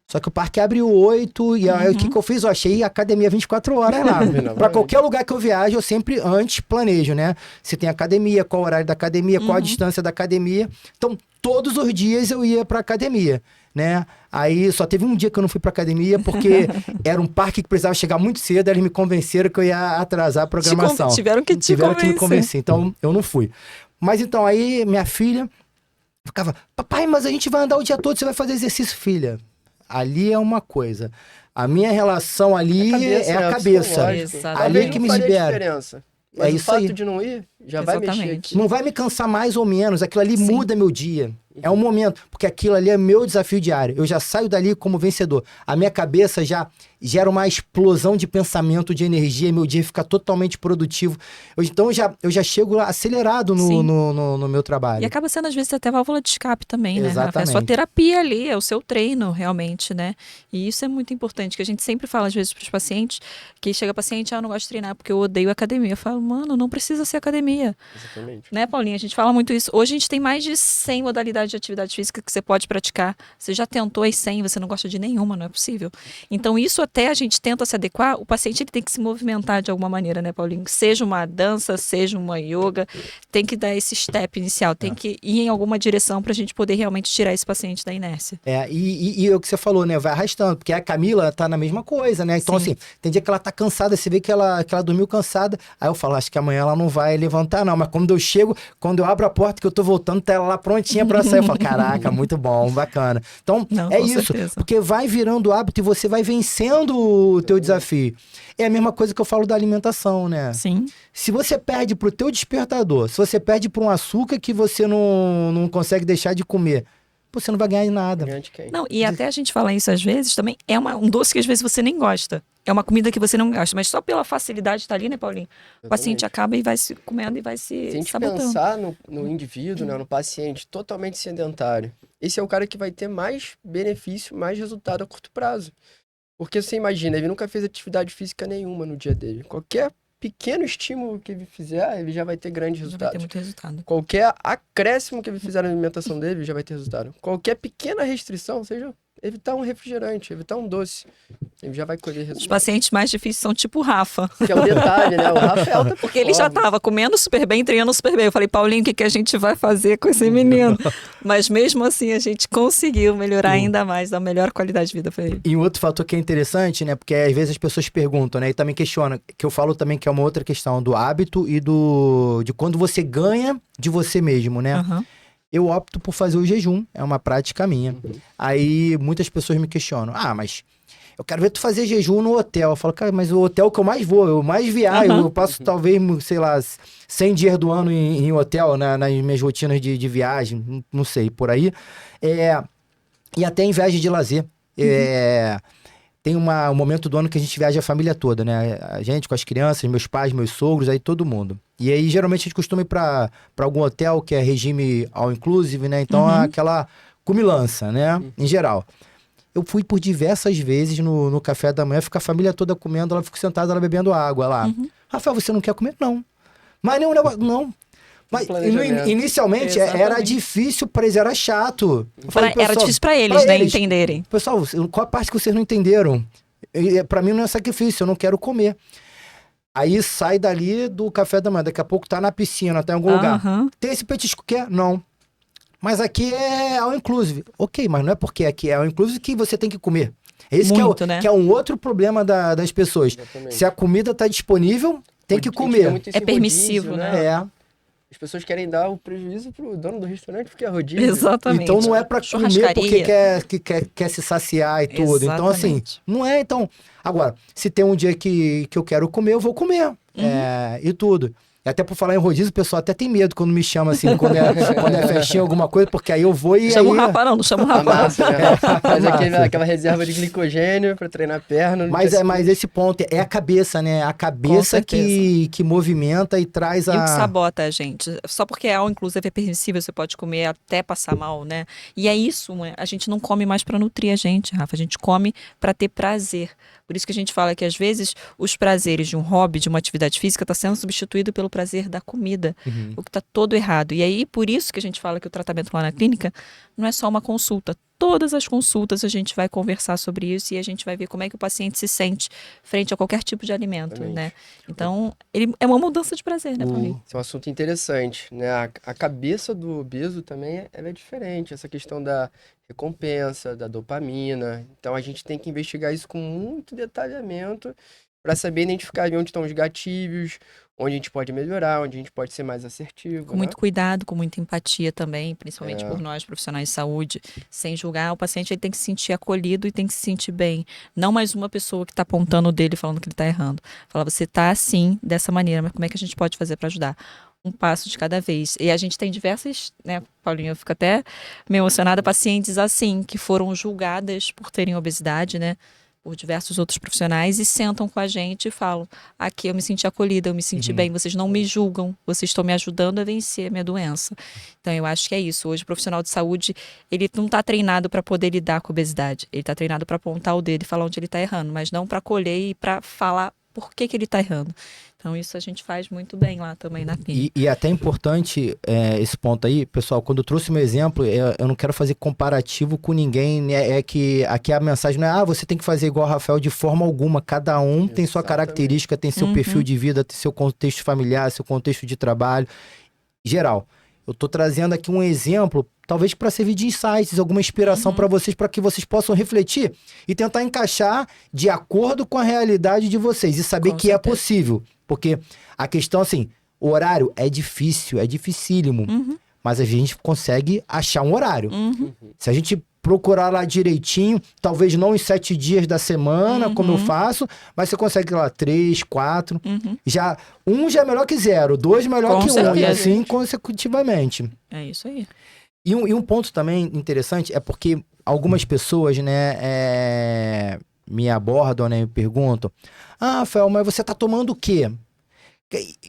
Só que o parque abre 8 e aí o que eu fiz? Eu achei academia 24 horas lá. Pra qualquer lugar que eu viajo, eu sempre antes planejo, né? Se tem academia, qual o horário da academia, qual a distância da academia. Então, todos os dias eu ia pra academia, né? Aí só teve um dia que eu não fui pra academia porque era um parque que precisava chegar muito cedo, eles me convenceram que eu ia atrasar a programação.
Tiveram que
me convencer, então eu não fui. Mas então aí minha filha ficava, papai, mas a gente vai andar o dia todo, você vai fazer exercício, filha. Ali é uma coisa. A minha relação ali é a cabeça. Ali é que me libera.
Mas
é
o
isso
fato
aí.
de não ir, já vai mexer aqui.
Não vai me cansar mais ou menos. Aquilo ali muda meu dia. É um momento. Porque aquilo ali é meu desafio diário. Eu já saio dali como vencedor. A minha cabeça já gera uma explosão de pensamento, de energia. Meu dia fica totalmente produtivo. Então eu já chego acelerado no meu trabalho.
E acaba sendo, às vezes, até válvula de escape também, né, Rafa? É
Exatamente.
sua terapia ali, é o seu treino, realmente, né? E isso é muito importante, que a gente sempre fala, às vezes, para os pacientes, que chega paciente, eu não gosto de treinar porque eu odeio academia. Eu falo, mano, não precisa ser academia.
Exatamente.
Né, Paulinha? A gente fala muito isso. Hoje a gente tem mais de 100 modalidades de atividade física que você pode praticar. Você já tentou as 100, você não gosta de nenhuma, não é possível. Então, isso até a gente tenta se adequar, o paciente ele tem que se movimentar de alguma maneira, né, Paulinho? Seja uma dança, seja uma yoga, tem que dar esse step inicial, tem que ir em alguma direção pra gente poder realmente tirar esse paciente da inércia.
E o que você falou, né? Vai arrastando, porque a Camila tá na mesma coisa, né? Então, assim, tem dia que ela tá cansada, você vê que ela dormiu cansada, aí eu falo, acho que amanhã ela não vai levantar, não. Mas quando eu chego, quando eu abro a porta que eu tô voltando, tá ela lá prontinha pra sair aí eu falo, caraca, muito bom, bacana. Então,
Não,
é
com
isso,
certeza.
porque vai virando hábito e você vai vencendo o teu desafio. É a mesma coisa que eu falo da alimentação, né?
Sim.
Se você perde pro teu despertador, se você perde por um açúcar que você não consegue deixar de comer, pô, você não vai ganhar em nada.
Ganhar de quem?
Não, e até a gente falar isso às vezes também, é um doce que às vezes você nem gosta. É uma comida que você não gosta, mas só pela facilidade de estar ali, né, Paulinho? O paciente
Exatamente.
acaba e vai se comendo e vai
Se a
se
gente
sabotando.
pensar no indivíduo, né, no paciente totalmente sedentário, esse é o cara que vai ter mais benefício, mais resultado a curto prazo. Porque você imagina, ele nunca fez atividade física nenhuma no dia dele. Qualquer pequeno estímulo que ele fizer, ele já vai ter grandes
Já vai ter
resultados.
muito resultado.
Qualquer acréscimo que ele fizer na alimentação dele, já vai ter resultado. Qualquer pequena restrição, seja evitar um refrigerante, evitar um doce, ele já vai colher
Os
resultado.
pacientes mais difíceis são tipo o Rafa.
Que é o detalhe, né? O Rafael tá por
Porque ele já
fora.
estava comendo super bem, treinando super bem. Eu falei, Paulinho, o que a gente vai fazer com esse menino? Mas mesmo assim, a gente conseguiu melhorar ainda mais, dar melhor qualidade de vida para ele.
E um outro fator que é interessante, né? Porque às vezes as pessoas perguntam, né? E também questionam, que eu falo também que é uma outra questão do hábito e de quando você ganha de você mesmo, né?
Aham.
Eu opto por fazer o jejum, é uma prática minha. Aí muitas pessoas me questionam, mas eu quero ver tu fazer jejum no hotel. Eu falo, cara, mas o hotel que eu mais vou, eu mais viajo,
Aham.
eu passo talvez, sei lá, 100 dias do ano em hotel, nas minhas rotinas de viagem, não sei, por aí. E até em viagem de lazer. Tem um momento do ano que a gente viaja a família toda, né? A gente com as crianças, meus pais, meus sogros, aí todo mundo. E aí, geralmente, a gente costuma ir pra algum hotel que é regime all inclusive, né? Então, é aquela comilança, né? Em geral. Eu fui por diversas vezes no café da manhã, fica a família toda comendo, ela fica sentada, ela bebendo água lá. Rafael, você não quer comer? Não. Mas nenhum negócio, não. Mas
planejamento.
inicialmente era
Exatamente.
difícil pra eles, era chato. Eu falei,
Era
pessoal,
difícil para eles, né, entenderem.
Pessoal, qual a parte que vocês não entenderam? Pra mim não é sacrifício, eu não quero comer. Aí sai dali do café da manhã, daqui a pouco tá na piscina, tá em algum lugar.
Aham.
Tem esse petisco? Quer? Não. Mas aqui é all inclusive. Ok, mas não é porque aqui é all inclusive que você tem que comer. Esse
Muito, né?
que é um outro problema das pessoas.
Exatamente.
Se a comida tá disponível, tem que
A gente vê
comer.
muito esse
É permissivo,
rodízio,
né?
É.
As pessoas querem dar o prejuízo pro dono do restaurante porque é rodízio.
Exatamente.
Então não é pra comer porque quer se saciar e tudo. Então, assim,
Exatamente.
não é. Então, agora, se tem um dia que eu quero comer, eu vou comer. E tudo. E até por falar em rodízio, o pessoal até tem medo quando me chama assim, quando é festinha, alguma coisa, porque aí eu vou e
Chama o
aí...
Rafa, não chama o
A
Rafa.
massa, né? Faz aquela reserva de glicogênio pra treinar a perna. no
Mas,
dia
mas esse ponto é a cabeça, né? A cabeça que movimenta e traz
E o que
a...
sabota a gente? Só porque é all inclusive é permissível, você pode comer até passar mal, né? E é isso, né? A gente não come mais para nutrir a gente, Rafa. A gente come para ter prazer. Por isso que a gente fala que às vezes os prazeres de um hobby, de uma atividade física, está sendo substituído pelo prazer da comida, o que está todo errado. E aí, por isso que a gente fala que o tratamento lá na clínica não é só uma consulta. Todas as consultas a gente vai conversar sobre isso e a gente vai ver como é que o paciente se sente frente a qualquer tipo de alimento,
Exatamente.
né? Então, ele é uma mudança de prazer, né, Paulinho?
Esse é um assunto interessante, né? A cabeça do obeso também ela é diferente. Essa questão da recompensa, da dopamina. Então a gente tem que investigar isso com muito detalhamento para saber identificar onde estão os gatilhos, onde a gente pode melhorar, onde a gente pode ser mais assertivo,
Com
né?
muito cuidado, com muita empatia também, principalmente
É.
por nós, profissionais de saúde, sem julgar. O paciente ele tem que se sentir acolhido e tem que se sentir bem. Não mais uma pessoa que está apontando o dedo e falando que ele está errando. Fala, você está assim, dessa maneira, mas como é que a gente pode fazer para ajudar? Um passo de cada vez. E a gente tem diversas, né, Paulinho, eu fico até meio emocionada, pacientes assim, que foram julgadas por terem obesidade, né? Por diversos outros profissionais e sentam com a gente e falam, aqui eu me senti acolhida, eu me senti bem, vocês não me julgam, vocês estão me ajudando a vencer a minha doença. Então eu acho que é isso, hoje o profissional de saúde, ele não está treinado para poder lidar com a obesidade, ele está treinado para apontar o dedo e falar onde ele está errando, mas não para colher e para falar por que ele está errando. Então isso a gente faz muito bem lá também na clínica.
E até importante esse ponto aí, pessoal, quando eu trouxe meu exemplo, eu não quero fazer comparativo com ninguém, né? É que aqui a mensagem não é, você tem que fazer igual o Rafael de forma alguma, cada um tem sua
Exatamente.
característica, tem seu perfil de vida, tem seu contexto familiar, seu contexto de trabalho, geral. Eu tô trazendo aqui um exemplo, talvez para servir de insights, alguma inspiração para vocês, para que vocês possam refletir e tentar encaixar de acordo com a realidade de vocês e saber
Com
que é
certeza.
possível. Porque a questão, assim, o horário é difícil, é dificílimo. mas a gente consegue achar um horário.
Uhum.
Se a gente procurar lá direitinho, talvez não em 7 dias da semana, como eu faço, mas você consegue lá 3, 4. Já, já é melhor que 0, 2 melhor
Com
que 1,
certeza.
e assim consecutivamente.
É isso aí.
E um ponto também interessante é porque algumas pessoas, né, me abordam, né, me perguntam: ah, Rafael, mas você tá tomando o quê?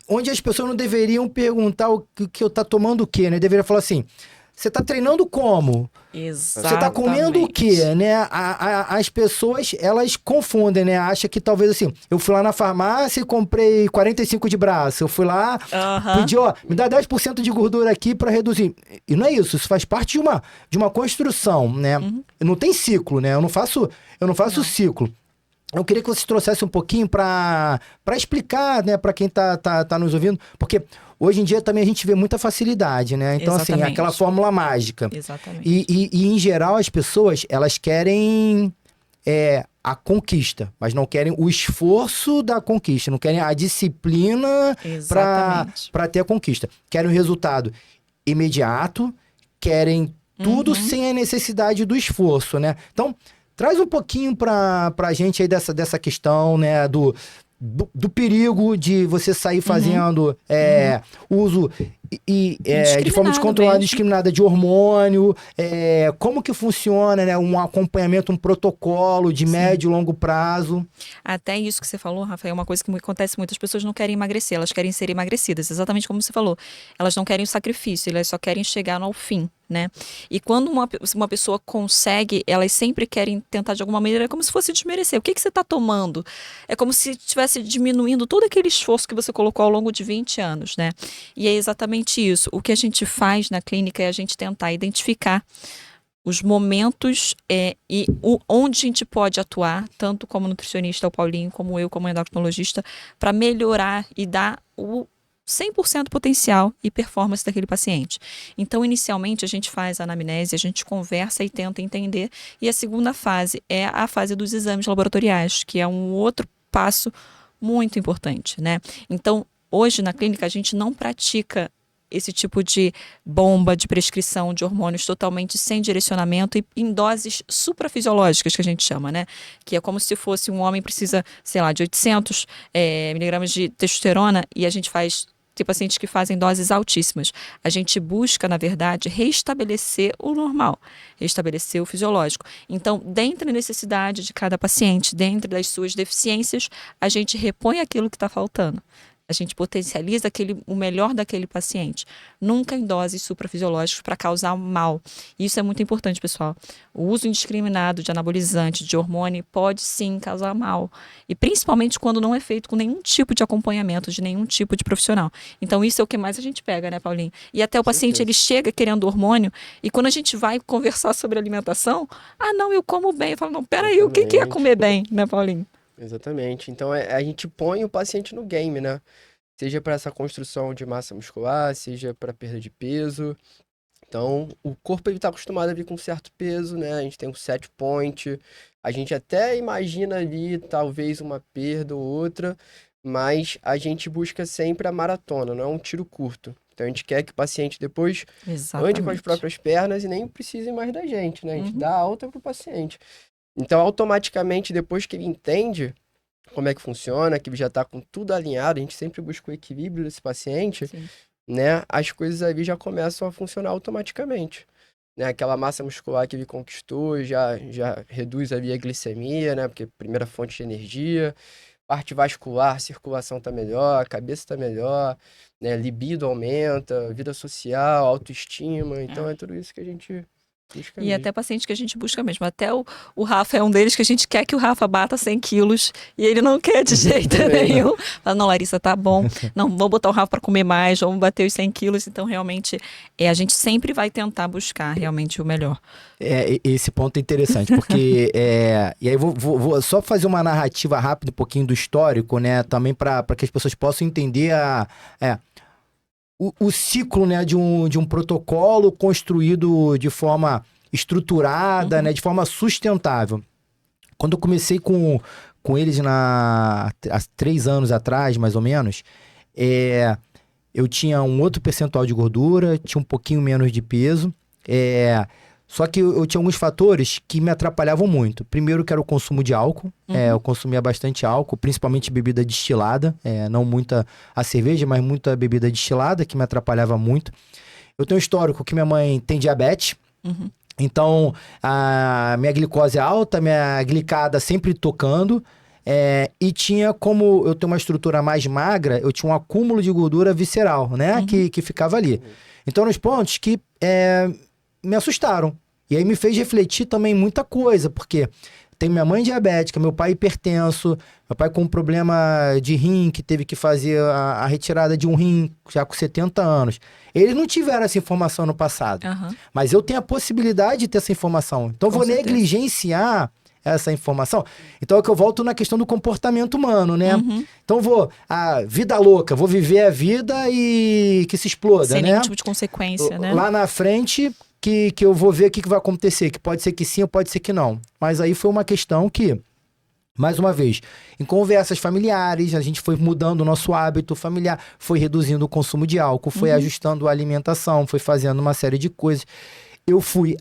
Onde as pessoas não deveriam perguntar o que eu tá tomando o quê, né? Deveria falar assim: você tá treinando como?
Exatamente.
Você tá comendo o quê, né? As pessoas, elas confundem, né? Acha que talvez assim, eu fui lá na farmácia e comprei 45 de braço. Eu fui lá, pedi, ó, me dá 10% de gordura aqui pra reduzir. E não é isso faz parte de uma construção, né? Não tem ciclo, né? Eu não faço ciclo. Eu queria que você trouxesse um pouquinho para explicar, né, para quem tá nos ouvindo, porque hoje em dia também a gente vê muita facilidade, né? Então, assim,
Exatamente.
aquela fórmula mágica.
Exatamente.
E em geral, as pessoas, elas querem a conquista, mas não querem o esforço da conquista, não querem a disciplina
Exatamente.
para ter a conquista. Querem o resultado imediato, querem tudo sem a necessidade do esforço, né? Então, traz um pouquinho pra gente aí dessa questão, né, do perigo de você sair fazendo uso de forma descontrolada, indiscriminada de hormônio, como que funciona, né, um acompanhamento, um protocolo de médio e longo prazo.
Até isso que você falou, Rafael, é uma coisa que acontece muito. As pessoas não querem emagrecer, elas querem ser emagrecidas, exatamente como você falou. Elas não querem o sacrifício, elas só querem chegar ao fim, né? E quando uma pessoa consegue, elas sempre querem tentar de alguma maneira, é como se fosse desmerecer. O que você está tomando? É como se estivesse diminuindo todo aquele esforço que você colocou ao longo de 20 anos, né? E é exatamente isso. O que a gente faz na clínica é a gente tentar identificar os momentos onde a gente pode atuar, tanto como nutricionista, o Paulinho, como eu, como endocrinologista, para melhorar e dar o 100% potencial e performance daquele paciente. Então, inicialmente, a gente faz a anamnese, a gente conversa e tenta entender. E a segunda fase é a fase dos exames laboratoriais, que é um outro passo muito importante, né? Então, hoje na clínica, a gente não pratica esse tipo de bomba de prescrição de hormônios totalmente sem direcionamento e em doses suprafisiológicas, que a gente chama, né? Que é como se fosse um homem precisa, sei lá, de 800 miligramas de testosterona e a gente faz... Tem pacientes que fazem doses altíssimas. A gente busca, na verdade, restabelecer o normal, restabelecer o fisiológico. Então, dentro da necessidade de cada paciente, dentro das suas deficiências, a gente repõe aquilo que está faltando. A gente potencializa o melhor daquele paciente. Nunca em doses suprafisiológicas para causar mal. Isso é muito importante, pessoal. O uso indiscriminado de anabolizante, de hormônio, pode sim causar mal. E principalmente quando não é feito com nenhum tipo de acompanhamento, de nenhum tipo de profissional. Então isso é o que mais a gente pega, né, Paulinho? E até o paciente, ele chega querendo hormônio, e quando a gente vai conversar sobre alimentação, não, eu como bem. Eu falo, não, peraí, o que é comer bem, né, Paulinho?
Exatamente. Então, a gente põe o paciente no game, né? Seja para essa construção de massa muscular, seja para perda de peso. Então, o corpo está acostumado a vir com um certo peso, né? A gente tem um set point. A gente até imagina ali, talvez, uma perda ou outra, mas a gente busca sempre a maratona, não é um tiro curto. Então, a gente quer que o paciente depois ande com as próprias pernas e nem precise mais da gente, né? A gente dá alta para o paciente. Então, automaticamente, depois que ele entende como é que funciona, que ele já está com tudo alinhado, a gente sempre busca o equilíbrio desse paciente, né? As coisas ali já começam a funcionar automaticamente. Né? Aquela massa muscular que ele conquistou já reduz ali a glicemia, né? Porque primeira fonte de energia, parte vascular, circulação está melhor, a cabeça está melhor, né? Libido aumenta, vida social, autoestima, então é tudo isso que a gente...
E até paciente que a gente busca mesmo. Até o Rafa é um deles que a gente quer que o Rafa bata 100 quilos e ele não quer de jeito nenhum. Fala, não, Larissa, tá bom. Não, vamos botar o Rafa para comer mais, vamos bater os 100 quilos. Então, realmente, a gente sempre vai tentar buscar realmente o melhor.
Esse ponto é interessante, porque... e aí, vou só fazer uma narrativa rápida, um pouquinho do histórico, né? Também para que as pessoas possam entender o ciclo, né, de um protocolo construído de forma estruturada, né, de forma sustentável. Quando eu comecei com eles há 3 anos atrás, mais ou menos, eu tinha um outro percentual de gordura, tinha um pouquinho menos de peso. Só que eu tinha alguns fatores que me atrapalhavam muito. Primeiro que era o consumo de álcool. Eu consumia bastante álcool, principalmente bebida destilada. Não muita a cerveja, mas muita bebida destilada, que me atrapalhava muito. Eu tenho um histórico que minha mãe tem diabetes. Então, a minha glicose é alta, minha glicada sempre tocando. E tinha, como eu tenho uma estrutura mais magra, eu tinha um acúmulo de gordura visceral, né? Que ficava ali. Então, nos pontos que me assustaram. E aí me fez refletir também muita coisa, porque tem minha mãe diabética, meu pai hipertenso, meu pai com um problema de rim, que teve que fazer a retirada de um rim já com 70 anos. Eles não tiveram essa informação no passado. Mas eu tenho a possibilidade de ter essa informação. Então, vou negligenciar essa informação. Então, é que eu volto na questão do comportamento humano, né? Então, vida louca, vou viver a vida e que se exploda,
sem
né?
nenhum tipo de consequência, né?
Lá na frente, que eu vou ver o que vai acontecer, que pode ser que sim ou pode ser que não. Mas aí foi uma questão que, mais uma vez, em conversas familiares, a gente foi mudando o nosso hábito familiar, foi reduzindo o consumo de álcool, foi ajustando a alimentação, foi fazendo uma série de coisas. Eu fui,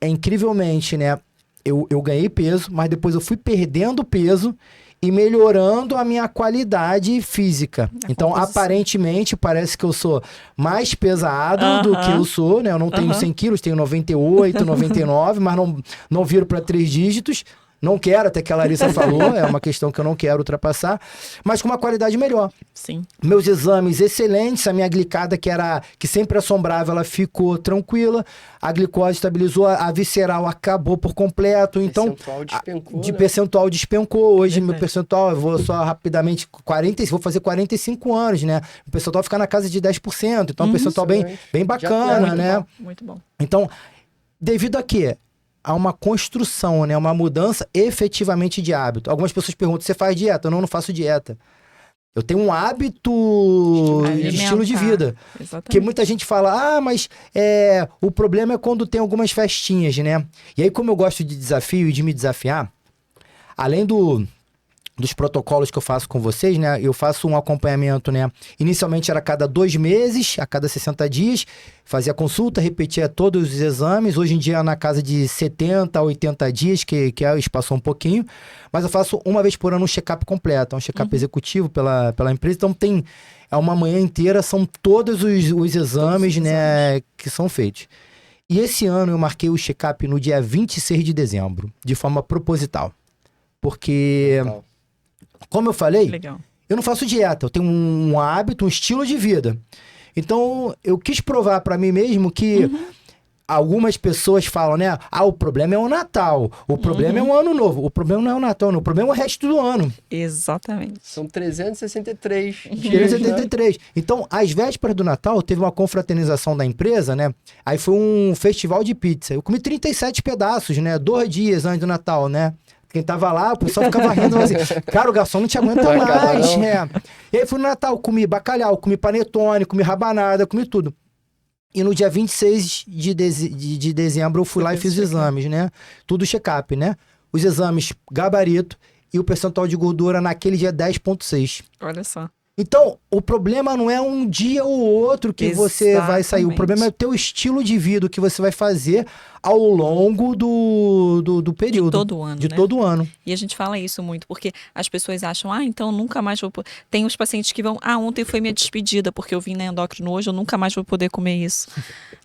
incrivelmente, né? Eu ganhei peso, mas depois eu fui perdendo peso e melhorando a minha qualidade física. Então, aparentemente, parece que eu sou mais pesado do que eu sou, né? Eu não tenho 100 quilos, tenho 98, 99, mas não viro para 3 dígitos. Não quero, até que a Larissa falou, é uma questão que eu não quero ultrapassar, mas com uma qualidade melhor.
Sim.
Meus exames excelentes, a minha glicada, que sempre assombrava, ela ficou tranquila, a glicose estabilizou, a visceral acabou por completo, então...
Percentual despencou,
percentual despencou. Hoje, meu percentual, eu vou só rapidamente, vou fazer 45 anos, né? O percentual fica na casa de 10%, então um percentual bem bacana, né?
Muito bom.
Então, devido a quê? Há uma construção, né? Uma mudança efetivamente de hábito. Algumas pessoas perguntam, você faz dieta? Não faço dieta. Eu tenho um hábito de estilo de vida.
Exatamente.
Porque muita gente fala, mas o problema é quando tem algumas festinhas, né? E aí, como eu gosto de desafio e de me desafiar, além dos protocolos que eu faço com vocês, né? Eu faço um acompanhamento, né? Inicialmente era a cada 2 meses, a cada 60 dias, fazia consulta, repetia todos os exames. Hoje em dia na casa de 70 a 80 dias, que espaçou um pouquinho. Mas eu faço uma vez por ano um check-up completo, um check-up executivo pela empresa. Então uma manhã inteira, são todos os exames, né? Que são feitos. E esse ano eu marquei o check-up no dia 26 de dezembro, de forma proposital. Porque... Como eu falei, eu não faço dieta, eu tenho um hábito, um estilo de vida. Então, eu quis provar para mim mesmo que algumas pessoas falam, né? O problema é o Natal, o problema é o Ano Novo. O problema não é o Natal, não. O problema é o resto do ano.
Exatamente.
São 363 dias,
373. Né? Então, às vésperas do Natal, teve uma confraternização da empresa, né? Aí foi um festival de pizza. Eu comi 37 pedaços, né? 2 dias antes do Natal, né? Quem tava lá, o pessoal ficava rindo, assim, cara, o garçom não te aguenta mais, né? E aí fui no Natal, comi bacalhau, comi panetone, comi rabanada, comi tudo. E no dia 26 de dezembro eu fui lá e fiz os exames, né? Tudo check-up, né? Os exames gabarito e o percentual de gordura naquele dia 10,6.
Olha só.
Então, o problema não é um dia ou outro que você vai sair. O problema é o teu estilo de vida, o que você vai fazer ao longo do período.
De todo ano,
De todo ano.
E a gente fala isso muito, porque as pessoas acham, então nunca mais vou... Tem os pacientes que vão, ontem foi minha despedida, porque eu vim na endócrino hoje, eu nunca mais vou poder comer isso.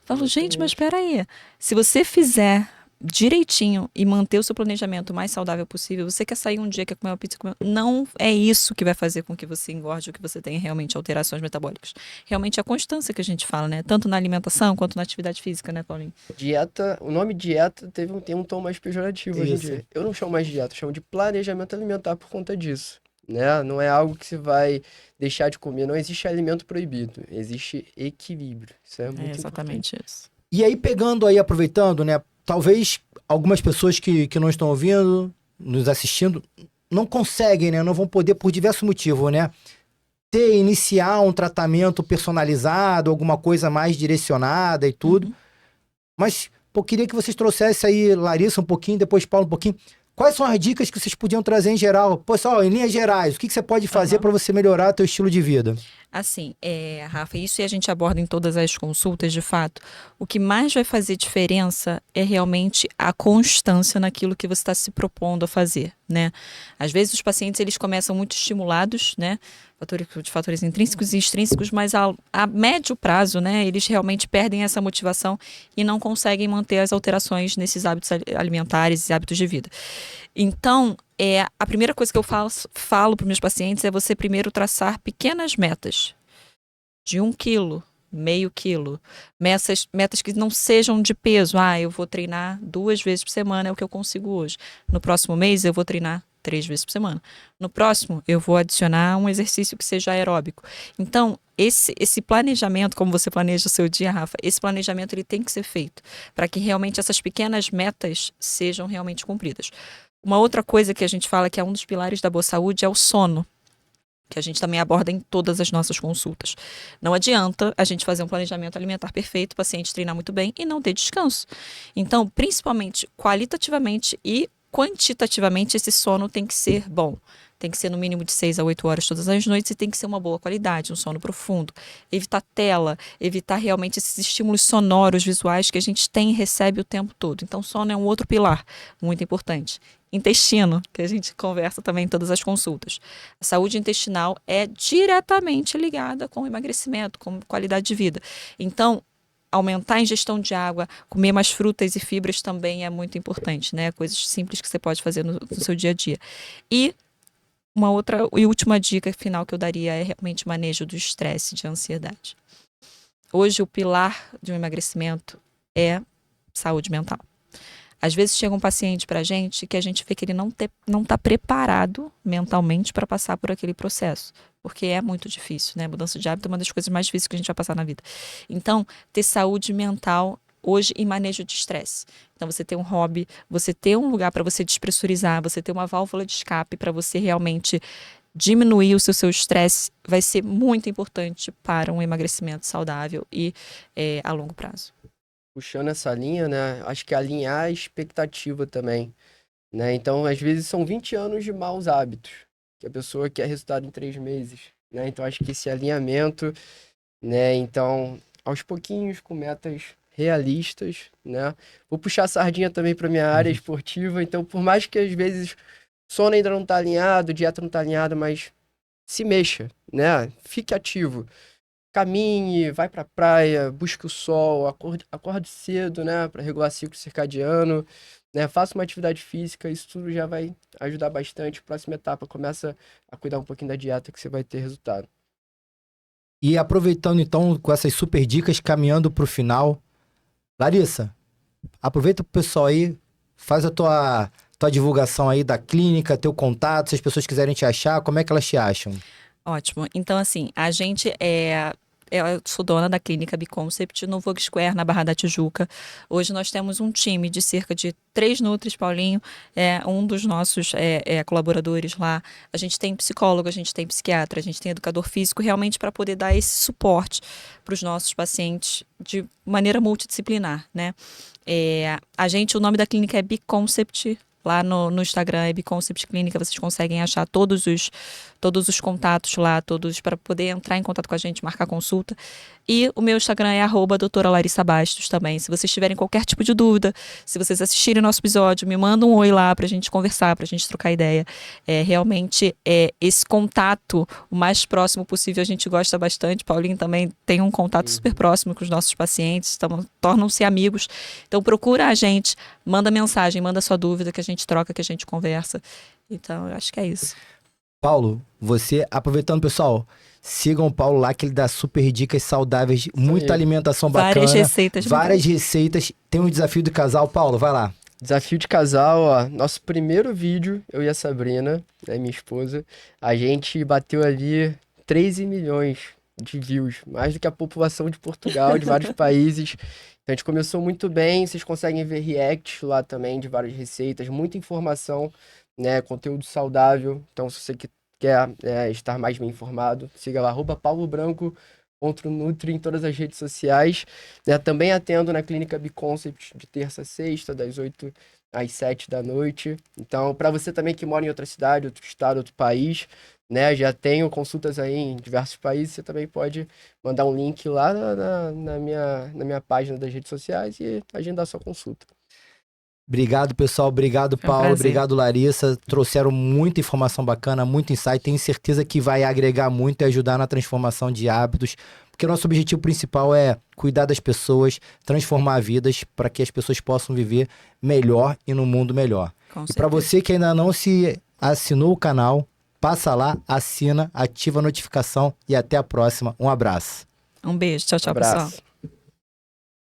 Falo, gente, mas espera aí. Se você fizer direitinho e manter o seu planejamento o mais saudável possível, você quer sair um dia, quer comer uma pizza, não é isso que vai fazer com que você engorde ou que você tenha realmente alterações metabólicas. Realmente é a constância que a gente fala, né? Tanto na alimentação quanto na atividade física, né, Paulinho?
Dieta, o nome dieta tem um tom mais pejorativo hoje em dia. Eu não chamo mais de dieta, eu chamo de planejamento alimentar por conta disso, né? Não é algo que você vai deixar de comer, não existe alimento proibido, existe equilíbrio. Isso é muito
exatamente
importante.
isso.
E aí, aproveitando, né? Talvez algumas pessoas que não estão ouvindo, nos assistindo, não conseguem, né? Não vão poder por diversos motivos, né? Iniciar um tratamento personalizado, alguma coisa mais direcionada e tudo. Mas, queria que vocês trouxessem aí, Larissa, um pouquinho, depois Paulo, um pouquinho. Quais são as dicas que vocês podiam trazer em geral? Pessoal, em linhas gerais, o que você pode fazer para você melhorar o teu estilo de vida?
Assim, Rafa, isso a gente aborda em todas as consultas, de fato. O que mais vai fazer diferença é realmente a constância naquilo que você está se propondo a fazer, né? Às vezes os pacientes, eles começam muito estimulados, né? De fatores intrínsecos e extrínsecos, mas a médio prazo, né? Eles realmente perdem essa motivação e não conseguem manter as alterações nesses hábitos alimentares e hábitos de vida. Então, a primeira coisa que eu falo para os meus pacientes é você primeiro traçar pequenas metas de 1 quilo, meio quilo, metas que não sejam de peso. Eu vou treinar 2 vezes por semana, é o que eu consigo hoje. No próximo mês, eu vou treinar 3 vezes por semana. No próximo, eu vou adicionar um exercício que seja aeróbico. Então, esse planejamento, como você planeja o seu dia, Rafa, esse planejamento ele tem que ser feito para que realmente essas pequenas metas sejam realmente cumpridas. Uma outra coisa que a gente fala que é um dos pilares da boa saúde é o sono, que a gente também aborda em todas as nossas consultas. Não adianta a gente fazer um planejamento alimentar perfeito, o paciente treinar muito bem e não ter descanso. Então, principalmente qualitativamente e quantitativamente, esse sono tem que ser bom. Tem que ser no mínimo de 6 a 8 horas todas as noites e tem que ser uma boa qualidade, um sono profundo. Evitar tela, evitar realmente esses estímulos sonoros, visuais que a gente tem e recebe o tempo todo. Então, sono é um outro pilar muito importante. Intestino, que a gente conversa também em todas as consultas. A saúde intestinal é diretamente ligada com o emagrecimento, com qualidade de vida. Então, aumentar a ingestão de água, comer mais frutas e fibras também é muito importante, né? Coisas simples que você pode fazer no seu dia a dia. E uma outra e última dica final que eu daria é realmente o manejo do estresse e de ansiedade. Hoje, o pilar de um emagrecimento é saúde mental. Às vezes chega um paciente para a gente que a gente vê que ele não está preparado mentalmente para passar por aquele processo, porque é muito difícil, né? Mudança de hábito é uma das coisas mais difíceis que a gente vai passar na vida. Então, ter saúde mental hoje e manejo de estresse. Então, você ter um hobby, você ter um lugar para você despressurizar, você ter uma válvula de escape para você realmente diminuir o seu estresse, vai ser muito importante para um emagrecimento saudável e a longo prazo.
Puxando essa linha, né? Acho que alinhar a expectativa também, né? Então, às vezes são 20 anos de maus hábitos, que a pessoa quer resultado em 3 meses, né? Então, acho que esse alinhamento, né? Então, aos pouquinhos, com metas realistas, né? Vou puxar a sardinha também para minha área esportiva, então, por mais que às vezes sono ainda não tá alinhado, dieta não tá alinhada, mas se mexa, né? Fique ativo. Caminhe, vai pra praia, busque o sol, acorde cedo, né, para regular ciclo circadiano, né, faça uma atividade física, isso tudo já vai ajudar bastante. Próxima etapa, começa a cuidar um pouquinho da dieta que você vai ter resultado.
E aproveitando então com essas super dicas, caminhando pro final, Larissa, aproveita pro pessoal aí, faz a tua divulgação aí da clínica, teu contato, se as pessoas quiserem te achar, como é que elas te acham?
Ótimo. Então, assim, a gente eu sou dona da clínica Biconcept no Vogue Square, na Barra da Tijuca. Hoje nós temos um time de cerca de 3 nutris, Paulinho, um dos nossos colaboradores lá. A gente tem psicólogo, a gente tem psiquiatra, a gente tem educador físico, realmente para poder dar esse suporte para os nossos pacientes de maneira multidisciplinar, né? O nome da clínica é Biconcept. Lá no Instagram é Biconcept Clínica, vocês conseguem achar todos os contatos lá, todos para poder entrar em contato com a gente, marcar consulta. E o meu Instagram é @doutora Larissa Bastos também. Se vocês tiverem qualquer tipo de dúvida, se vocês assistirem o nosso episódio, me mandam um oi lá pra gente conversar, pra gente trocar ideia. Realmente, esse contato o mais próximo possível a gente gosta bastante. Paulinho também tem um contato super próximo com os nossos pacientes, tornam-se amigos. Então procura a gente, manda mensagem, manda sua dúvida que a gente troca, que a gente conversa. Então, eu acho que é isso.
Paulo, você, aproveitando, pessoal, sigam o Paulo lá, que ele dá super dicas saudáveis, muita alimentação bacana.
Várias receitas.
Várias receitas. Tem um desafio do casal. Paulo, vai lá.
Desafio de casal, ó. Nosso primeiro vídeo, eu e a Sabrina, né, minha esposa, a gente bateu ali 13 milhões de views, mais do que a população de Portugal, de vários países. Então a gente começou muito bem, vocês conseguem ver reacts lá também de várias receitas, muita informação, né, conteúdo saudável. Então se você quer estar mais bem informado, siga lá, @paulobranco Nutri em todas as redes sociais, né? Também atendo na Clínica Biconcept de terça a sexta, das 8 às 7 da noite. Então, para você também que mora em outra cidade, outro estado, outro país, né? Já tenho consultas aí em diversos países, você também pode mandar um link lá na minha página das redes sociais e agendar sua consulta.
Obrigado, pessoal. Obrigado,
Foi um
Paulo.
prazer.
Obrigado, Larissa. Trouxeram muita informação bacana, muito insight. Tenho certeza que vai agregar muito e ajudar na transformação de hábitos, porque o nosso objetivo principal é cuidar das pessoas, transformar vidas para que as pessoas possam viver melhor e num mundo melhor.
Com
E para
certeza.
você que ainda não se assinou o canal, passa lá, assina, ativa a notificação e até a próxima. Um abraço.
Um beijo. Tchau, tchau,
Abraço.
pessoal.